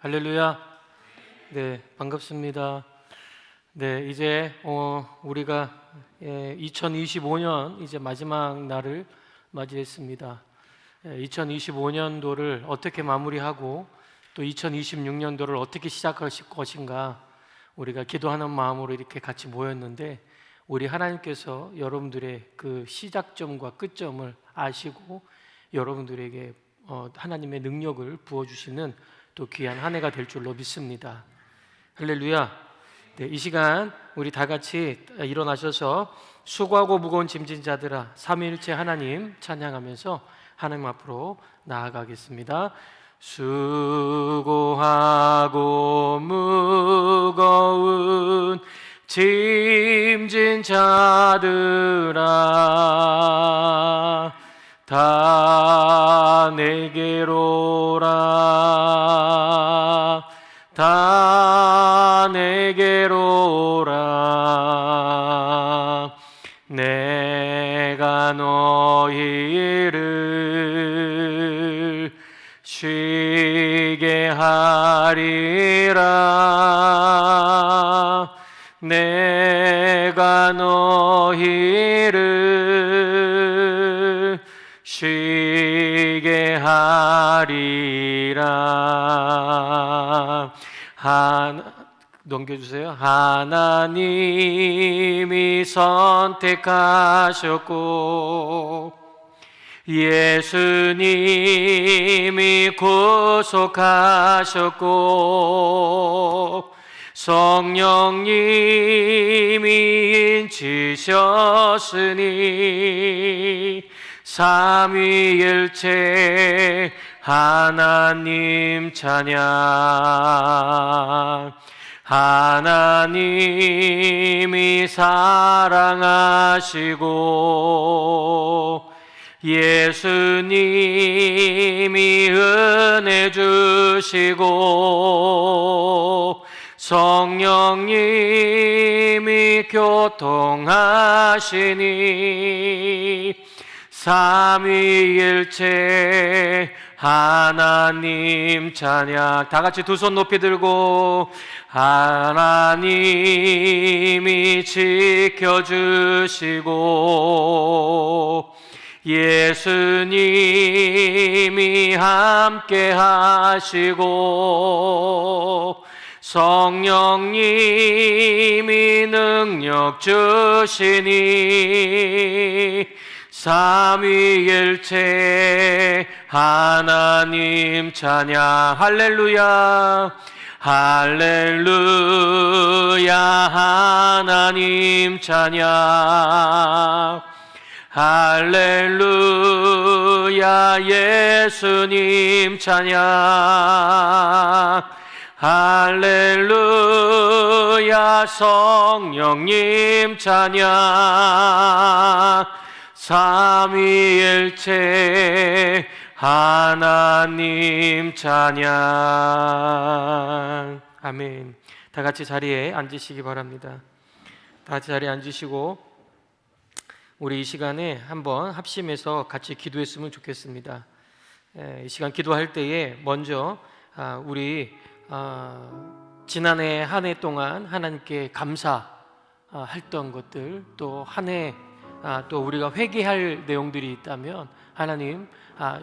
할렐루야. 네, 반갑습니다. 네, 이제 우리가 2025년 이제 마지막 날을 맞이했습니다. 2025년도를 어떻게 마무리하고 또 2026년도를 어떻게 시작하실 것인가 우리가 기도하는 마음으로 이렇게 같이 모였는데, 우리 하나님께서 여러분들의 그 시작점과 끝점을 아시고 여러분들에게 하나님의 능력을 부어주시는 또 귀한 한 해가 될 줄로 믿습니다. 할렐루야. 네, 이 시간 우리 다 같이 일어나셔서 수고하고 무거운 짐진 자들아 삼위일체 하나님 찬양하면서 하나님 앞으로 나아가겠습니다. 수고하고 무거운 짐진 자들아 다 내게로 오라, 다 내게로 오라. 내가 너희를 쉬게 하리라. 내가 너희를 쉬게 하리라. 넘겨주세요. 하나님이 선택하셨고 예수님이 구속하셨고 성령님이 인치셨으니 삼위일체 하나님 찬양. 하나님이 사랑하시고 예수님이 은혜 주시고 성령님이 교통하시니 삼위일체 하나님 찬양. 다 같이 두 손 높이 들고 하나님이 지켜주시고 예수님이 함께 하시고 성령님이 능력 주시니 삼위일체 하나님 찬양. 할렐루야. 할렐루야. 하나님 찬양. 할렐루야. 예수님 찬양. 할렐루야. 성령님 찬양. 삼위일체 하나님 찬양. 아멘. 다 같이 자리에 앉으시기 바랍니다. 다 같이 자리에 앉으시고 우리 이 시간에 한번 합심해서 같이 기도했으면 좋겠습니다. 이 시간 기도할 때에 먼저 우리 지난해 한 해 동안 하나님께 감사했던 것들, 또 한 해 또 우리가 회개할 내용들이 있다면 하나님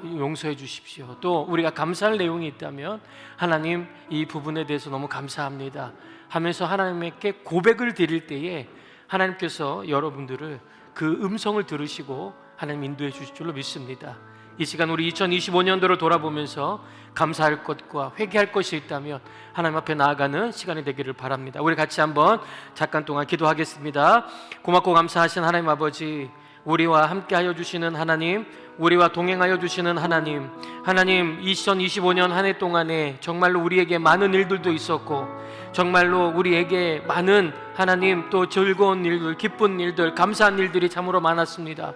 용서해 주십시오. 또 우리가 감사할 내용이 있다면 하나님 이 부분에 대해서 너무 감사합니다 하면서 하나님께 고백을 드릴 때에 하나님께서 여러분들을 그 음성을 들으시고 하나님 인도해 주실 줄로 믿습니다. 이 시간 우리 2025년도를 돌아보면서 감사할 것과 회개할 것이 있다면 하나님 앞에 나아가는 시간이 되기를 바랍니다. 우리 같이 한번 잠깐 동안 기도하겠습니다. 고맙고 감사하신 하나님 아버지, 우리와 함께하여 주시는 하나님, 우리와 동행하여 주시는 하나님, 하나님 2025년 한 해 동안에 정말로 우리에게 많은 일들도 있었고 정말로 우리에게 많은 하나님 또 즐거운 일들, 기쁜 일들, 감사한 일들이 참으로 많았습니다.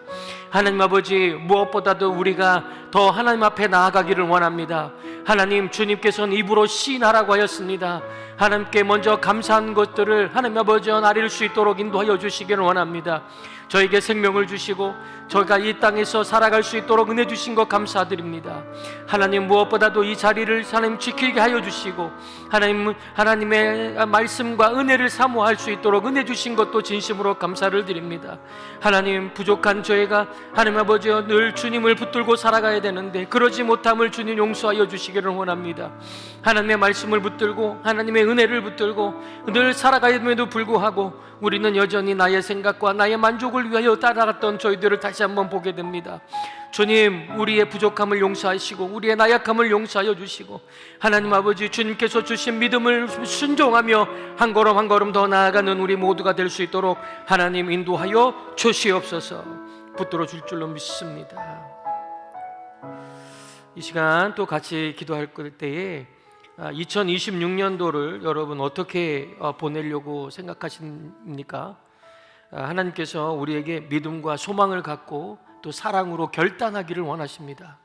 하나님 아버지, 무엇보다도 우리가 더 하나님 앞에 나아가기를 원합니다. 하나님, 주님께서는 입으로 시인하라고 하였습니다. 하나님께 먼저 감사한 것들을 하나님 아버지와 나릴 수 있도록 인도하여 주시기를 원합니다. 저에게 생명을 주시고 저희가 이 땅에서 살아갈 수 있도록 은혜 주신 것 감사드립니다. 하나님, 무엇보다도 이 자리를 하나님 지키게 하여 주시고 하나님의 말씀과 은혜를 사모할 수 있도록 은혜 주신 것도 진심으로 감사를 드립니다. 하나님, 부족한 저희가 하나님 아버지와 늘 주님을 붙들고 살아가야 되는데 그러지 못함을 주님 용서하여 주시기를 원합니다. 하나님의 말씀을 붙들고 하나님의 은혜를 붙들고 늘 살아가임에도 불구하고 우리는 여전히 나의 생각과 나의 만족을 위하여 따라갔던 저희들을 다시 한번 보게 됩니다. 주님, 우리의 부족함을 용서하시고 우리의 나약함을 용서하여 주시고 하나님 아버지, 주님께서 주신 믿음을 순종하며 한 걸음 한 걸음 더 나아가는 우리 모두가 될 수 있도록 하나님 인도하여 주시옵소서. 붙들어 줄 줄로 믿습니다. 이 시간 또 같이 기도할 때에 2026년도를 여러분 어떻게 보내려고 생각하십니까? 하나님께서 우리에게 믿음과 소망을 갖고 또 사랑으로 결단하기를 원하십니다.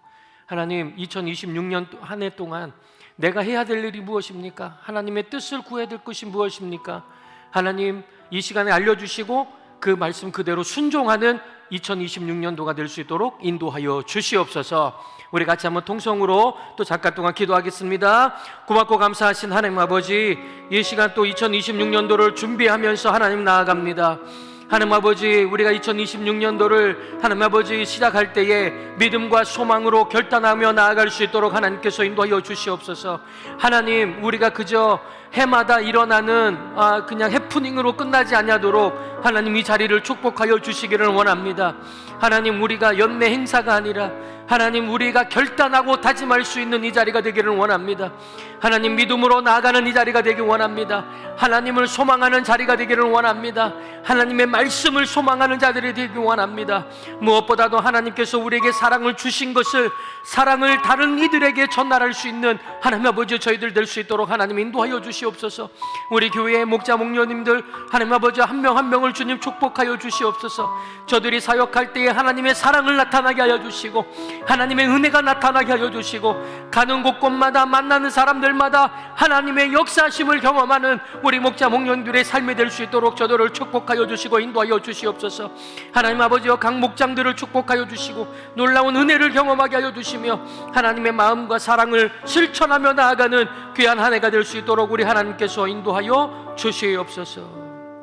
하나님, 2026년 한 해 동안 내가 해야 될 일이 무엇입니까? 하나님의 뜻을 구해야 될 것이 무엇입니까? 하나님, 이 시간에 알려주시고 그 말씀 그대로 순종하는 2026년도가 될 수 있도록 인도하여 주시옵소서. 우리 같이 한번 통성으로 또 잠깐 동안 기도하겠습니다. 고맙고 감사하신 하나님 아버지, 이 시간 또 2026년도를 준비하면서 하나님 나아갑니다. 하나님 아버지, 우리가 2026년도를 하나님 아버지 시작할 때에 믿음과 소망으로 결단하며 나아갈 수 있도록 하나님께서 인도하여 주시옵소서. 하나님, 우리가 그저 해마다 일어나는 그냥 해프닝으로 끝나지 아니하도록 하나님 이 자리를 축복하여 주시기를 원합니다. 하나님, 우리가 연내 행사가 아니라 하나님, 우리가 결단하고 다짐할 수 있는 이 자리가 되기를 원합니다. 하나님, 믿음으로 나아가는 이 자리가 되기 원합니다. 하나님을 소망하는 자리가 되기를 원합니다. 하나님의 말씀을 소망하는 자들이 되기 원합니다. 무엇보다도 하나님께서 우리에게 사랑을 주신 것을, 사랑을 다른 이들에게 전달할 수 있는 하나님 아버지 저희들 될 수 있도록 하나님 인도하여 주시옵소서. 우리 교회의 목자 목녀님들 하나님 아버지 한 명 한 명을 주님 축복하여 주시옵소서. 저들이 사역할 때에 하나님의 사랑을 나타나게 하여 주시고 하나님의 은혜가 나타나게 하여 주시고 가는 곳곳마다 만나는 사람들마다 하나님의 역사하심을 경험하는 우리 목자 목녀들의 삶이 될 수 있도록 저들을 축복하여 주시고 인도하여 주시옵소서. 하나님 아버지와 각 목장들을 축복하여 주시고 놀라운 은혜를 경험하게 하여 주시며 하나님의 마음과 사랑을 실천하며 나아가는 귀한 한 해가 될 수 있도록 우리 하나님께서 인도하여 주시옵소서.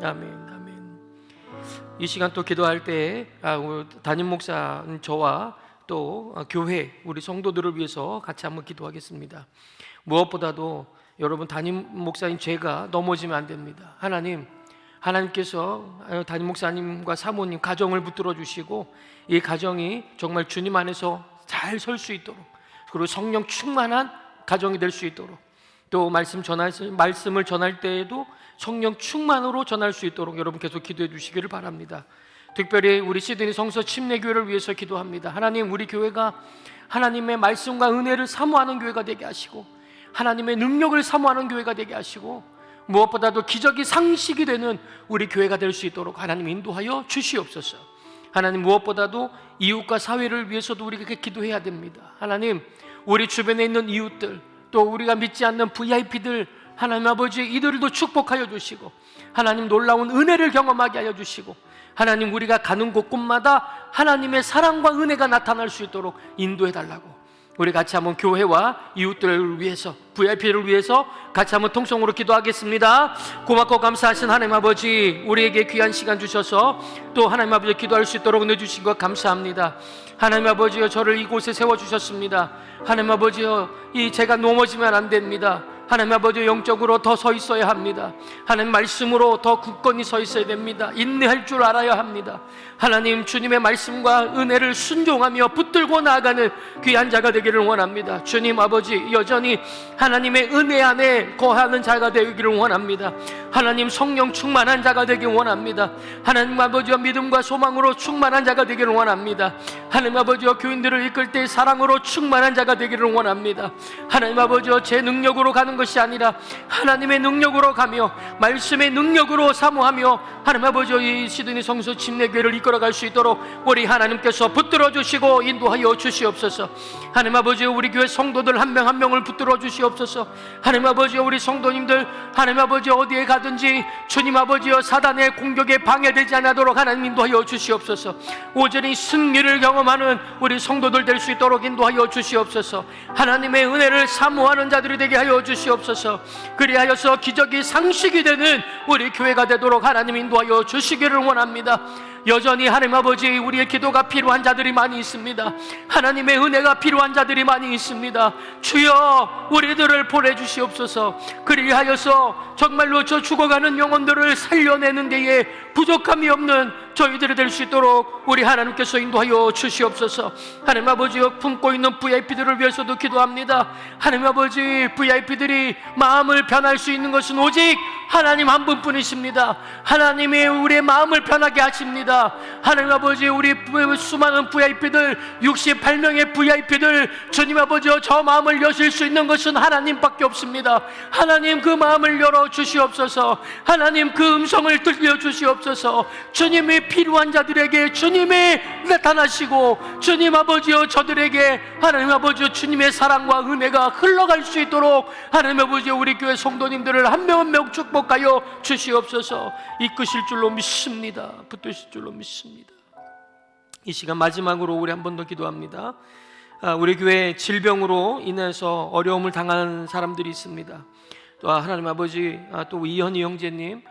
아멘. 이 시간 또 기도할 때 담임 목사 저와 또 교회 우리 성도들을 위해서 같이 한번 기도하겠습니다. 무엇보다도 여러분, 담임 목사인 제가 넘어지면 안 됩니다. 하나님께서 담임 목사님과 사모님 가정을 붙들어 주시고 이 가정이 정말 주님 안에서 잘 설 수 있도록, 그리고 성령 충만한 가정이 될 수 있도록, 또 말씀을 전할 때에도 성령 충만으로 전할 수 있도록 여러분 계속 기도해 주시기를 바랍니다. 특별히 우리 시드니 성서 침례교회를 위해서 기도합니다. 하나님, 우리 교회가 하나님의 말씀과 은혜를 사모하는 교회가 되게 하시고 하나님의 능력을 사모하는 교회가 되게 하시고 무엇보다도 기적이 상식이 되는 우리 교회가 될 수 있도록 하나님 인도하여 주시옵소서. 하나님, 무엇보다도 이웃과 사회를 위해서도 우리가 기도해야 됩니다. 하나님, 우리 주변에 있는 이웃들, 또 우리가 믿지 않는 VIP들 하나님 아버지 이들도 축복하여 주시고 하나님 놀라운 은혜를 경험하게 하여 주시고 하나님, 우리가 가는 곳곳마다 하나님의 사랑과 은혜가 나타날 수 있도록 인도해 달라고 우리 같이 한번 교회와 이웃들을 위해서, VIP를 위해서 같이 한번 통성으로 기도하겠습니다. 고맙고 감사하신 하나님 아버지, 우리에게 귀한 시간 주셔서 또 하나님 아버지 기도할 수 있도록 은혜 주신 것 감사합니다. 하나님 아버지여, 저를 이곳에 세워주셨습니다. 하나님 아버지여, 제가 넘어지면 안 됩니다. 하나님 아버지, 영적으로 더 서 있어야 합니다. 하나님 말씀으로 더 굳건히 서 있어야 됩니다. 인내할 줄 알아야 합니다. 하나님, 주님의 말씀과 은혜를 순종하며 붙들고 나아가는 귀한 자가 되기를 원합니다. 주님 아버지, 여전히 하나님의 은혜 안에 거하는 자가 되기를 원합니다. 하나님, 성령 충만한 자가 되길 원합니다. 하나님 아버지와 믿음과 소망으로 충만한 자가 되기를 원합니다. 하나님 아버지와 교인들을 이끌 때 사랑으로 충만한 자가 되기를 원합니다. 하나님 아버지와 제 능력으로 가는 것이 아니라 하나님의 능력으로 가며 말씀의 능력으로 사모하며 하나님 아버지 이 시드니 성소 침례교회를 이끌어갈 수 있도록 우리 하나님께서 붙들어 주시고 인도하여 주시옵소서. 하나님 아버지 우리 교회 성도들 한 명 한 명을 붙들어 주시옵소서. 하나님 아버지 우리 성도님들 하나님 아버지 어디에 가든지 주님 아버지여 사단의 공격에 방해되지 않도록 하나님 인도하여 주시옵소서. 오전히 승리를 경험하는 우리 성도들 될 수 있도록 인도하여 주시옵소서. 하나님의 은혜를 사모하는 자들이 되게 하여 주시옵소서. 그리하여서 기적이 상식이 되는 우리 교회가 되도록 하나님 인도하여 주시기를 원합니다. 여전히 하나님 아버지 우리의 기도가 필요한 자들이 많이 있습니다. 하나님의 은혜가 필요한 자들이 많이 있습니다. 주여 우리들을 보내주시옵소서. 그리하여서 정말로 저 죽어가는 영혼들을 살려내는 데에 부족함이 없는 저희들이 될 수 있도록 우리 하나님께서 인도하여 주시옵소서. 하나님 아버지 품고 있는 VIP들을 위해서도 기도합니다. 하나님 아버지 VIP들이 마음을 변할 수 있는 것은 오직 하나님 한 분뿐이십니다. 하나님이 우리의 마음을 변하게 하십니다. 하나님 아버지 우리 수많은 VIP들 68명의 VIP들 주님 아버지 저 마음을 여실 수 있는 것은 하나님밖에 없습니다. 하나님 그 마음을 열어 주시옵소서. 하나님 그 음성을 들려 주시옵소서. 주님이 필요한 자들에게 주님이 나타나시고 주님 아버지여 저들에게 하나님 아버지여 주님의 사랑과 은혜가 흘러갈 수 있도록 하나님 아버지여 우리 교회 성도님들을 한 명 한 명 축복하여 주시옵소서. 이끄실 줄로 믿습니다. 붙드실 줄로 믿습니다. 이 시간 마지막으로 우리 한 번 더 기도합니다. 우리 교회 질병으로 인해서 어려움을 당하는 사람들이 있습니다. 또 하나님 아버지 또 이현희 형제님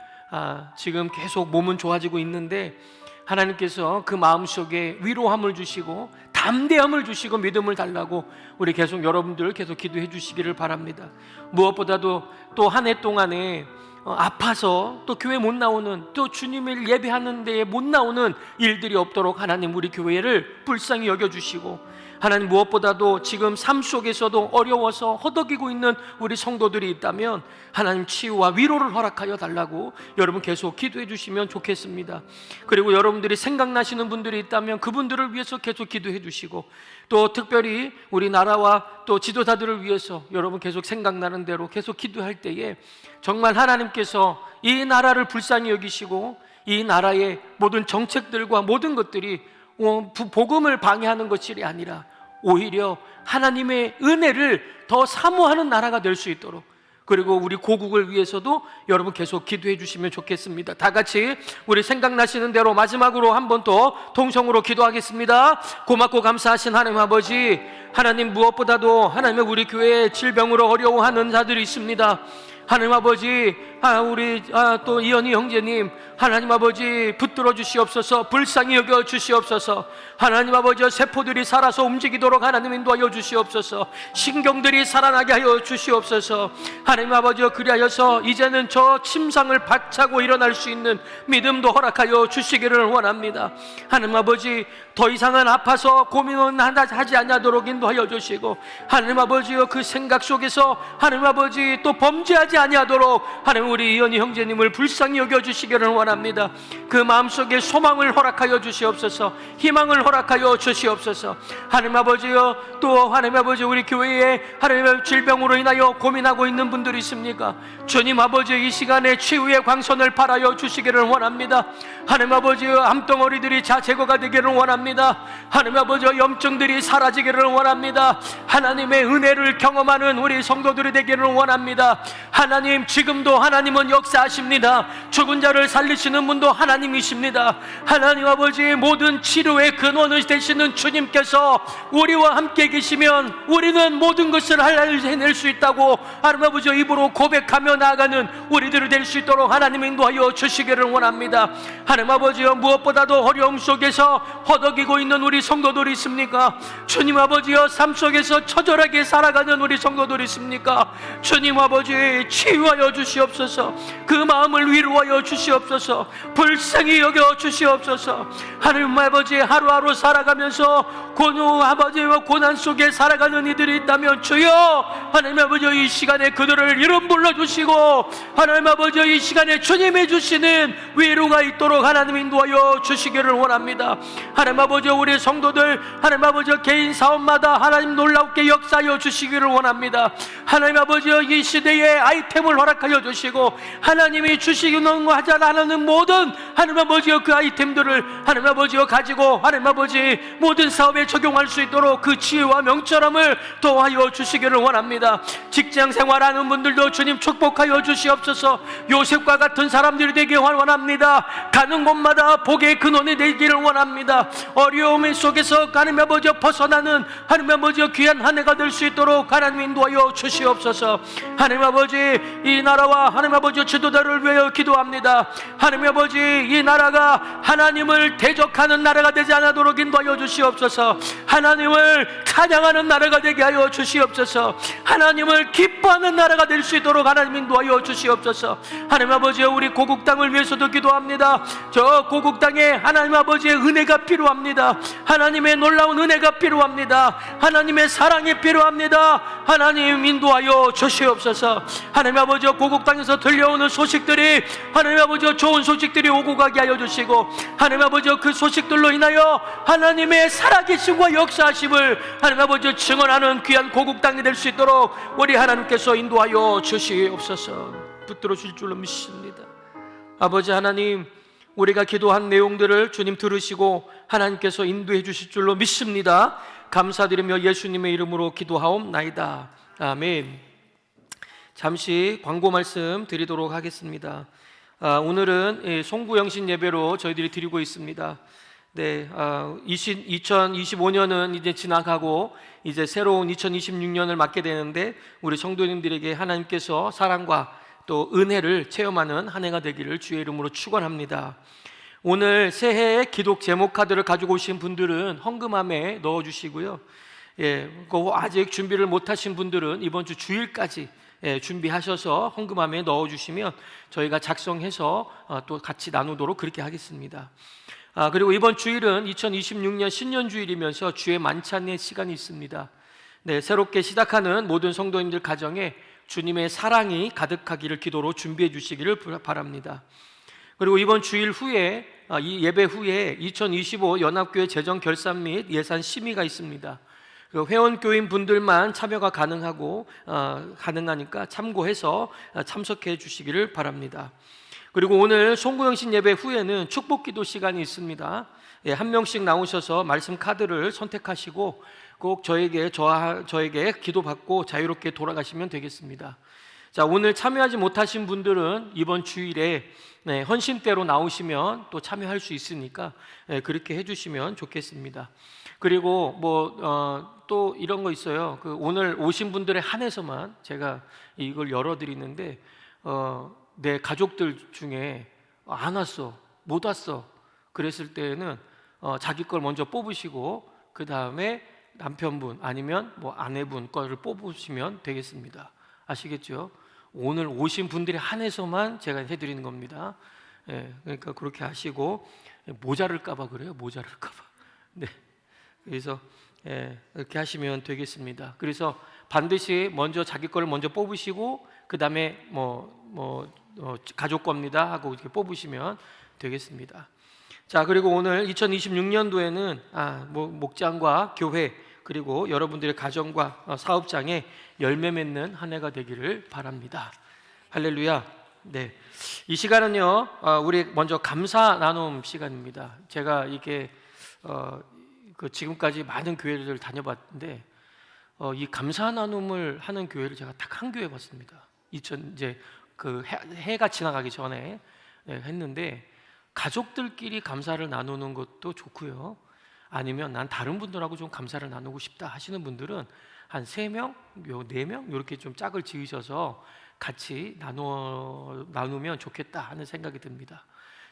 지금 계속 몸은 좋아지고 있는데 하나님께서 그 마음속에 위로함을 주시고 담대함을 주시고 믿음을 달라고 우리 계속 여러분들 계속 기도해 주시기를 바랍니다. 무엇보다도 또 한 해 동안에 아파서 또 교회 못 나오는 또 주님을 예배하는 데에 못 나오는 일들이 없도록 하나님 우리 교회를 불쌍히 여겨주시고 하나님 무엇보다도 지금 삶 속에서도 어려워서 허덕이고 있는 우리 성도들이 있다면 하나님 치유와 위로를 허락하여 달라고 여러분 계속 기도해 주시면 좋겠습니다. 그리고 여러분들이 생각나시는 분들이 있다면 그분들을 위해서 계속 기도해 주시고 또 특별히 우리 나라와 또 지도자들을 위해서 여러분 계속 생각나는 대로 계속 기도할 때에 정말 하나님께서 이 나라를 불쌍히 여기시고 이 나라의 모든 정책들과 모든 것들이 복음을 방해하는 것이 아니라 오히려 하나님의 은혜를 더 사모하는 나라가 될 수 있도록 그리고 우리 고국을 위해서도 여러분 계속 기도해 주시면 좋겠습니다. 다 같이 우리 생각나시는 대로 마지막으로 한 번 더 통성으로 기도하겠습니다. 고맙고 감사하신 하나님 아버지, 하나님 무엇보다도 하나님의 우리 교회에 질병으로 어려워하는 자들이 있습니다. 하나님 아버지, 우리 또 이현희 형제님 하나님 아버지 붙들어 주시옵소서. 불쌍히 여겨 주시옵소서. 하나님 아버지 세포들이 살아서 움직이도록 하나님 인도하여 주시옵소서. 신경들이 살아나게 하여 주시옵소서. 하나님 아버지 그리하여서 이제는 저 침상을 박차고 일어날 수 있는 믿음도 허락하여 주시기를 원합니다. 하나님 아버지 더 이상은 아파서 고민은 하지 않도록 인도하여 주시고 하나님 아버지 그 생각 속에서 하나님 아버지 또 범죄하지 아니하도록 하나님 우리 이현희 형제님을 불쌍히 여겨주시기를 원합니다. 그 마음속에 소망을 허락하여 주시옵소서. 희망을 허락하여 주시옵소서. 하나님 아버지요 또 하나님 아버지 우리 교회에 하나님의 질병으로 인하여 고민하고 있는 분들이 있습니까? 주님 아버지 이 시간에 치유의 광선을 발하여 주시기를 원합니다. 하나님 아버지 암덩어리들이 제거가 되기를 원합니다. 하나님 아버지 염증들이 사라지기를 원합니다. 하나님의 은혜를 경험하는 우리 성도들이 되기를 원합니다. 하나님 지금도 하나님은 역사하십니다. 죽은 자를 살리시는 분도 하나님이십니다. 하나님 아버지 모든 치료의 근원을 되시는 주님께서 우리와 함께 계시면 우리는 모든 것을 해낼 수 있다고 하나님 아버지 입으로 고백하며 나아가는 우리들이 될 수 있도록 하나님 인도하여 주시기를 원합니다. 하나님 아버지 무엇보다도 어려움 속에서 허덕이고 있는 우리 성도들이 있습니까? 주님 아버지여 삶 속에서 처절하게 살아가는 우리 성도들이 있습니까? 주님 아버지 치유하여 주시옵소서. 주시옵소서. 그 마음을 위로하여 주시옵소서. 불쌍히 여겨 주시옵소서. 하나님 아버지, 하루하루 살아가면서 아버지와 고난 속에 살아가는 이들이 있다면 주여, 하나님 아버지, 이 시간에 그들을 이름 불러주시고 하나님 아버지, 이 시간에 주님이 주시는 위로가 있도록 하나님 인도하여 주시기를 원합니다. 하나님 아버지, 우리 성도들 하나님 아버지 개인 사업마다 하나님 놀랍게 역사하여 주시기를 원합니다. 하나님 아버지, 이 시대에 아이템을 허락하여 주시고 하나님이 주시기는 하지 않는 모든 하나님 아버지 그 아이템들을 하나님 아버지 가지고 하나님 아버지 모든 사업에 적용할 수 있도록 그 지혜와 명철함을 더하여 주시기를 원합니다. 직장 생활하는 분들도 주님 축복하여 주시옵소서. 요셉과 같은 사람들이 되기 원합니다. 가는 곳마다 복의 근원이 되기를 원합니다. 어려움 속에서 하나님 아버지 벗어나는 하나님 아버지 귀한 한 해가 될 수 있도록 하나님 인도하여 주시옵소서. 하나님 아버지, 이 나라와 하나님 아버지 지도자를 위하여 기도합니다. 하나님 아버지, 이 나라가 하나님을 대적하는 나라가 되지 않도록 인도하여 주시옵소서. 하나님을 찬양하는 나라가 되게 하여 주시옵소서. 하나님을 기뻐하는 나라가 될 수 있도록 하나님 인도하여 주시옵소서. 하나님 아버지, 우리 고국 땅을 위해서도 기도합니다. 저 고국 땅에 하나님 아버지의 은혜가 필요합니다. 하나님의 놀라운 은혜가 필요합니다. 하나님의 사랑이 필요합니다. 하나님 인도하여 주시옵소서. 하나님 아버지, 고국 땅에서 들려오는 소식들이 하나님 아버지 좋은 소식들이 오고 가게 하여 주시고 하나님 아버지 그 소식들로 인하여 하나님의 살아계심과 역사하심을 하나님 아버지 증언하는 귀한 고국 땅이 될 수 있도록 우리 하나님께서 인도하여 주시옵소서. 붙들어 주실 줄로 믿습니다. 아버지 하나님, 우리가 기도한 내용들을 주님 들으시고 하나님께서 인도해 주실 줄로 믿습니다. 감사드리며 예수님의 이름으로 기도하옵나이다. 아멘. 잠시 광고 말씀 드리도록 하겠습니다. 오늘은 송구영신 예배로 저희들이 드리고 있습니다. 네, 2025년은 이제 지나가고 이제 새로운 2026년을 맞게 되는데 우리 성도님들에게 하나님께서 사랑과 또 은혜를 체험하는 한 해가 되기를 주의 이름으로 축원합니다. 오늘 새해의 기독 제목 카드를 가지고 오신 분들은 헌금함에 넣어주시고요. 아직 준비를 못하신 분들은 이번 주 주일까지 준비하셔서 헌금함에 넣어주시면 저희가 작성해서 또 같이 나누도록 그렇게 하겠습니다. 그리고 이번 주일은 2026년 신년주일이면서 주의 만찬의 시간이 있습니다. 네, 새롭게 시작하는 모든 성도님들 가정에 주님의 사랑이 가득하기를 기도로 준비해 주시기를 바랍니다. 그리고 이번 주일 후에 이 예배 후에 2025 연합교회 재정 결산 및 예산 심의가 있습니다. 회원교인 분들만 참여가 가능하니까 참고해서 참석해 주시기를 바랍니다. 그리고 오늘 송구영신 예배 후에는 축복기도 시간이 있습니다. 한 명씩 나오셔서 말씀 카드를 선택하시고 꼭 저에게 기도받고 자유롭게 돌아가시면 되겠습니다. 자, 오늘 참여하지 못하신 분들은 이번 주일에 헌신대로 나오시면 또 참여할 수 있으니까 그렇게 해주시면 좋겠습니다. 그리고 또 이런 거 있어요. 오늘 오신 분들에 한해서만 제가 이걸 열어드리는데 내 가족들 중에 안 왔어, 못 왔어 그랬을 때에는 자기 걸 먼저 뽑으시고 그 다음에 남편분 아니면 아내분 거를 뽑으시면 되겠습니다. 아시겠죠? 오늘 오신 분들이 한해서만 제가 해드리는 겁니다. 그러니까 그렇게 하시고 모자랄까봐 그래요. 모자랄까봐. 네. 그래서 이렇게 하시면 되겠습니다. 그래서 반드시 먼저 자기 거를 먼저 뽑으시고 그 다음에 가족 겁니다 하고 이렇게 뽑으시면 되겠습니다. 자, 그리고 오늘 2026년도에는 목장과 교회 그리고 여러분들의 가정과 사업장에 열매 맺는 한 해가 되기를 바랍니다. 할렐루야. 네, 이 시간은요 우리 먼저 감사 나눔 시간입니다. 제가 이게 지금까지 많은 교회를 다녀봤는데 이 감사 나눔을 하는 교회를 제가 딱 한 교회 봤습니다. 이제 해가 지나가기 전에 했는데 가족들끼리 감사를 나누는 것도 좋고요. 아니면 난 다른 분들하고 좀 감사를 나누고 싶다 하시는 분들은 한 3명, 4명 이렇게 좀 짝을 지으셔서 같이 나누면 좋겠다 하는 생각이 듭니다.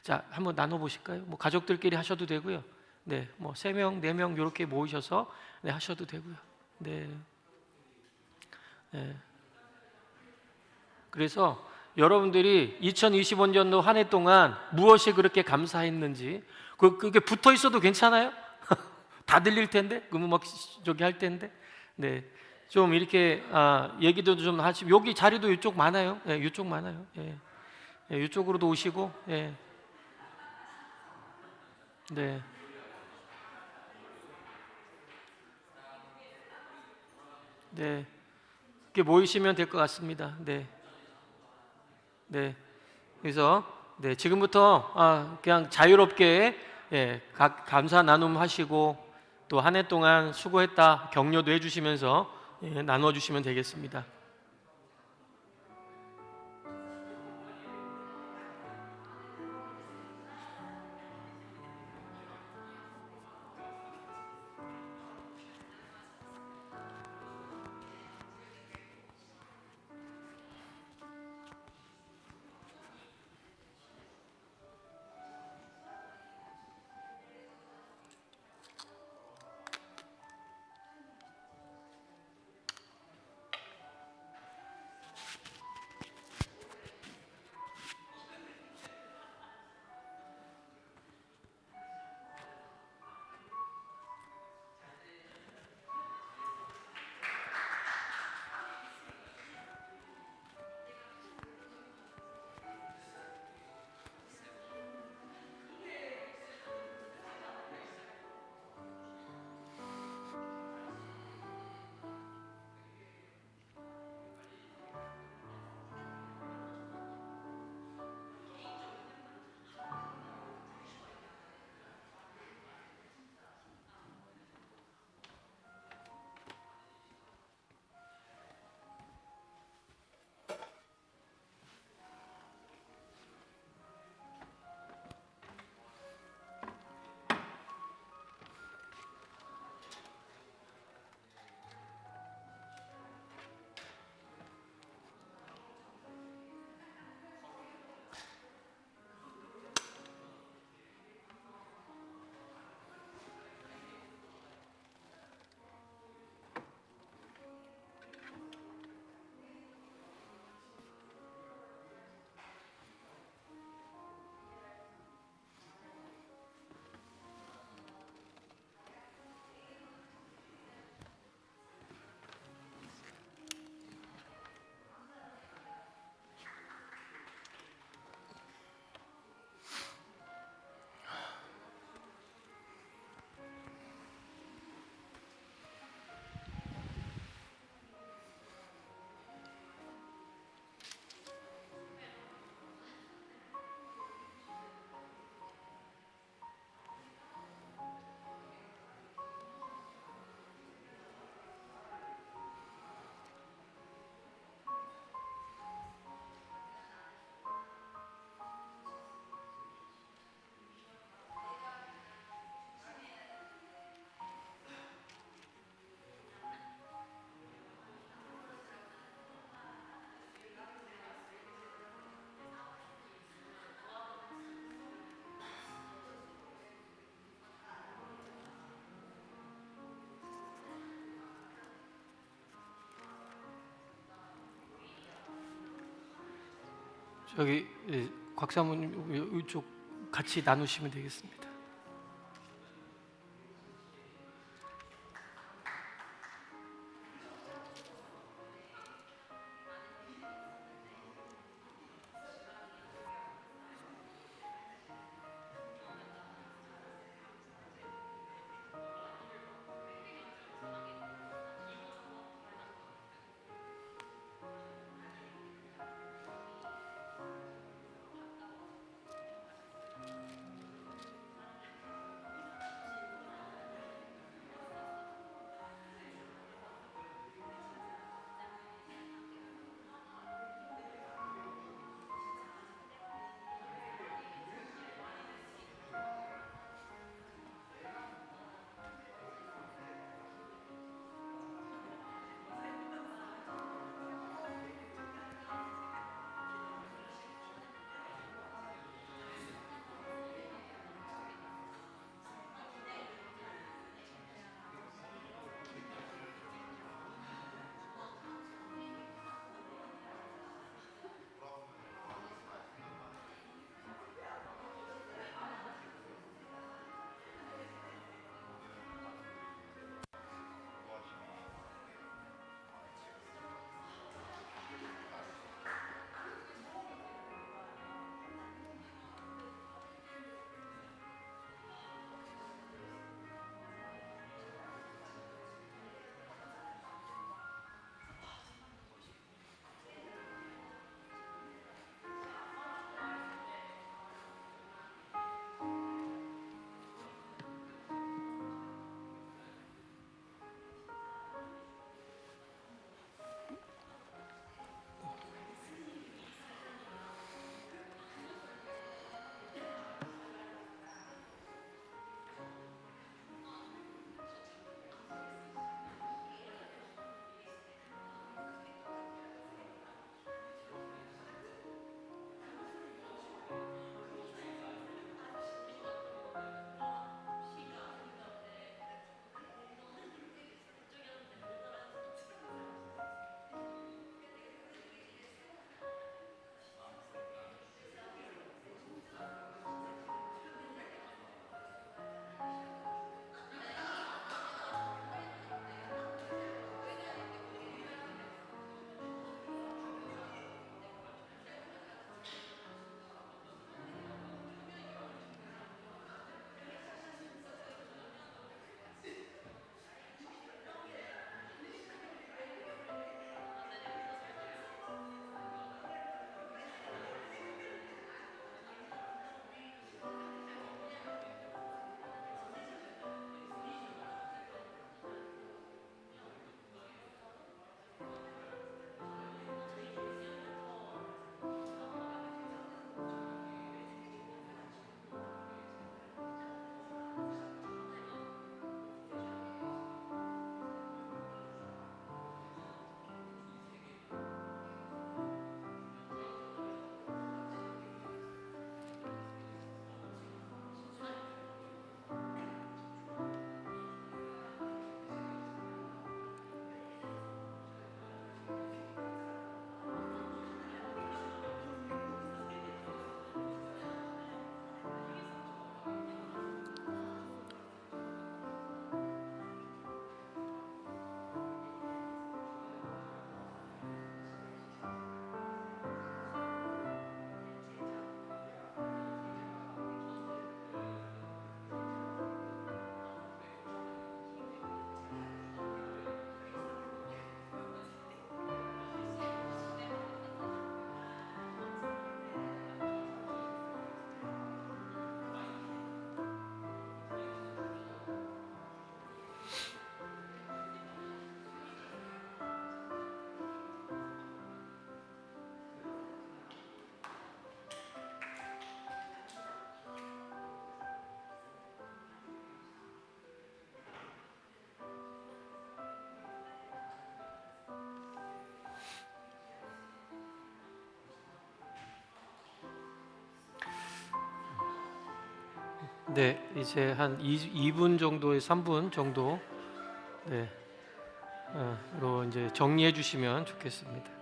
자, 한번 나눠보실까요? 가족들끼리 하셔도 되고요. 네, 3명, 4명 이렇게 모이셔서 하셔도 되고요. 네. 그래서 여러분들이 2025년도 한 해 동안 무엇이 그렇게 감사했는지 그게 붙어 있어도 괜찮아요? 다 들릴 텐데 그러면 막 저기 할 텐데 네. 좀 이렇게 얘기도 좀 하시고 여기 자리도 이쪽 많아요. 예, 이쪽 많아요. 예. 예, 이쪽으로도 오시고 예. 네. 네. 이렇게 모이시면 될 것 같습니다. 네. 네. 그래서 네, 지금부터 그냥 자유롭게 예, 감사 나눔 하시고 또 한 해 동안 수고했다 격려도 해주시면서 예, 나눠주시면 되겠습니다. 저기 예, 곽 사모님 이쪽 같이 나누시면 되겠습니다. 네, 이제 한 2분 정도의 3분 정도 네, 로 이제 정리해 주시면 좋겠습니다.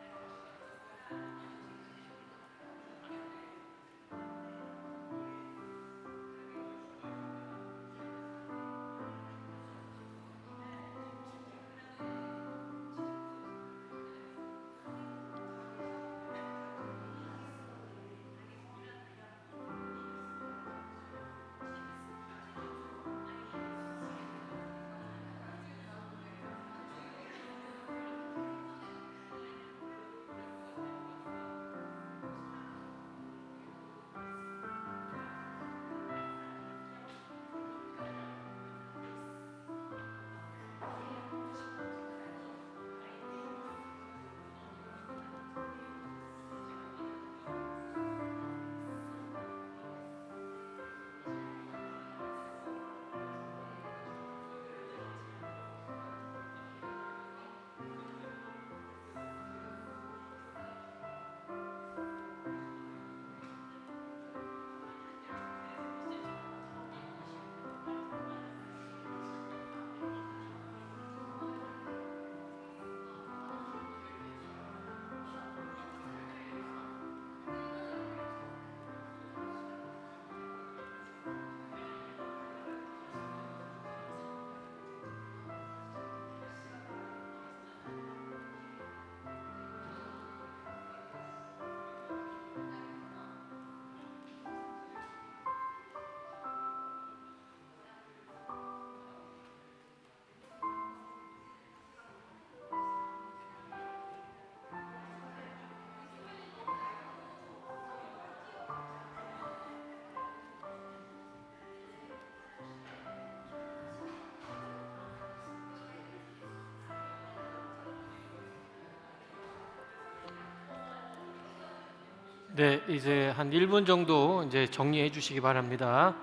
네, 이제 한 1분 정도 이제 정리해 주시기 바랍니다.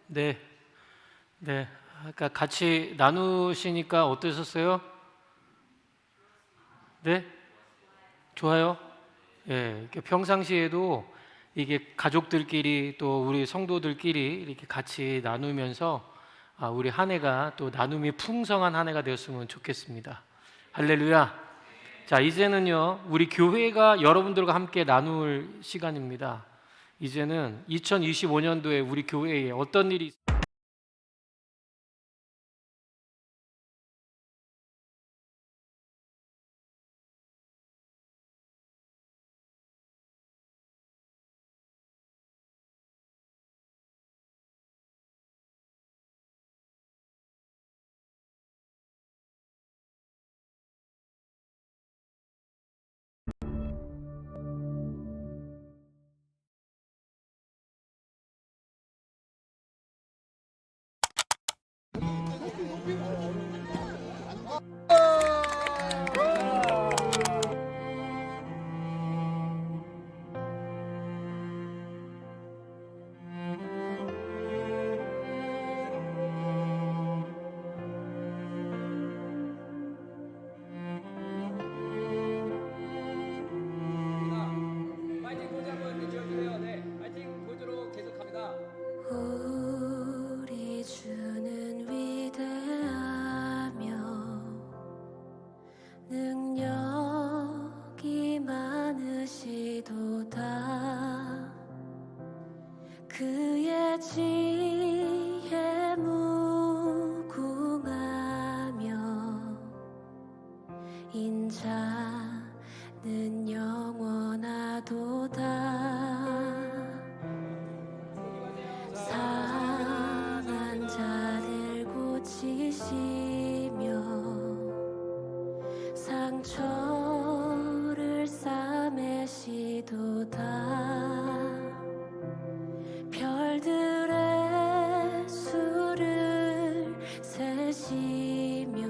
네, 네. 아까 같이 나누시니까 어떠셨어요? 네, 좋아요. 예, 이렇게 평상시에도 이게 가족들끼리 또 우리 성도들끼리 이렇게 같이 나누면서 우리 한 해가 또 나눔이 풍성한 한 해가 되었으면 좋겠습니다. 할렐루야. 자, 이제는요, 우리 교회가 여러분들과 함께 나눌 시간입니다. 이제는 2025년도에 우리 교회에 어떤 일이 파이팅 포즈 한번 해주세요. 네, 파이팅 포즈로 계속 갑니다. 우리 주는 위대하며 능력이 많으시도다. 그의 지혜 무궁하며 인자는 영원하도다. 상한 자를 고치시며 상처 계시도다. 별들의 수를 세시며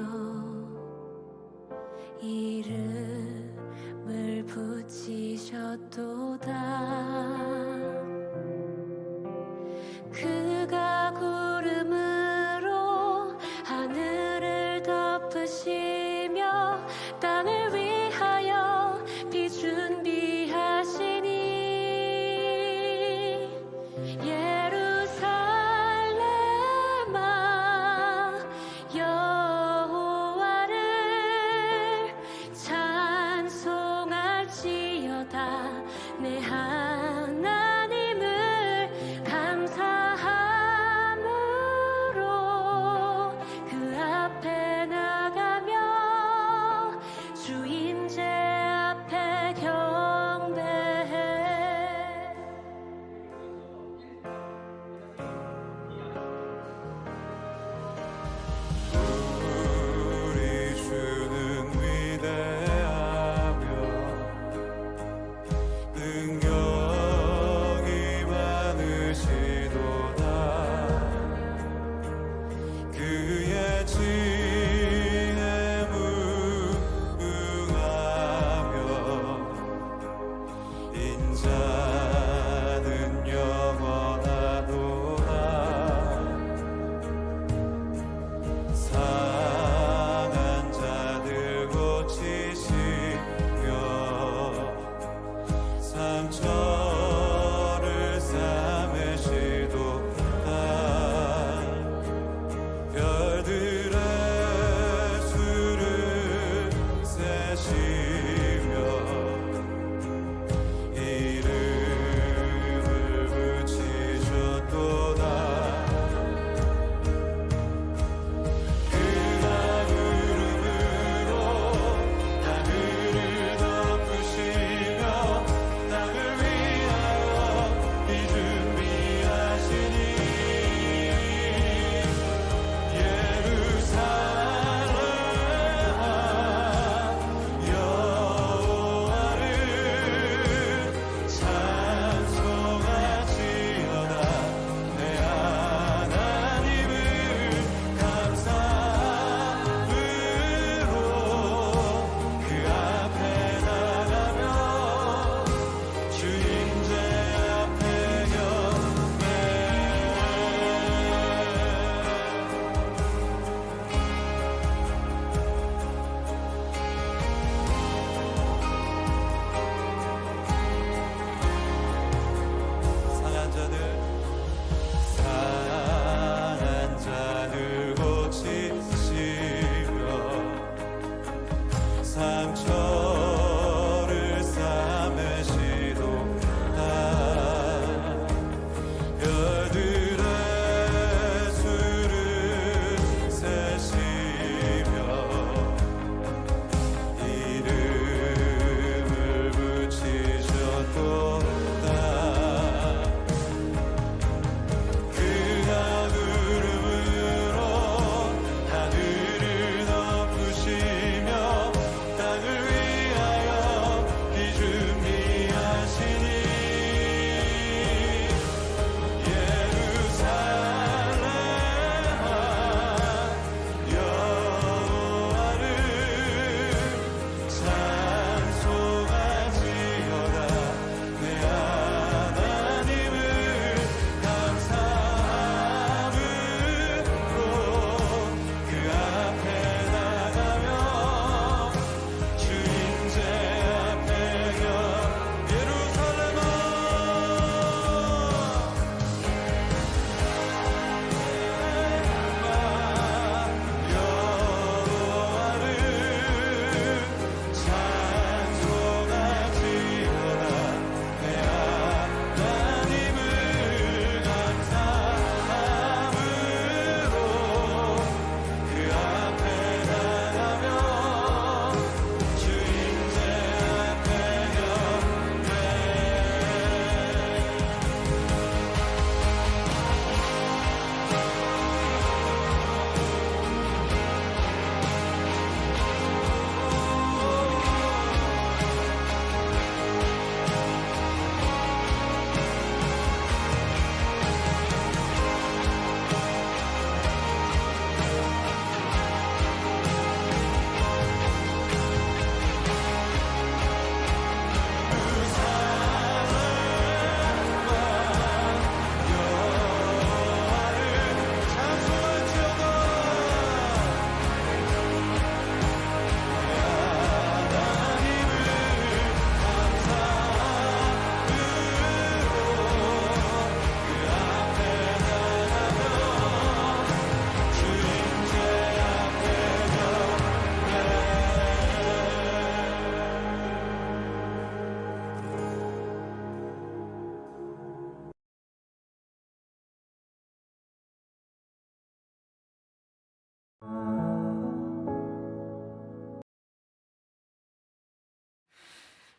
이름을 붙이셨도다. 그가 구름으로 하늘을 덮으시며 땅을 위하여 비 준비하시니 예루살렘아 여호와를 찬송할지어다. 내 하나님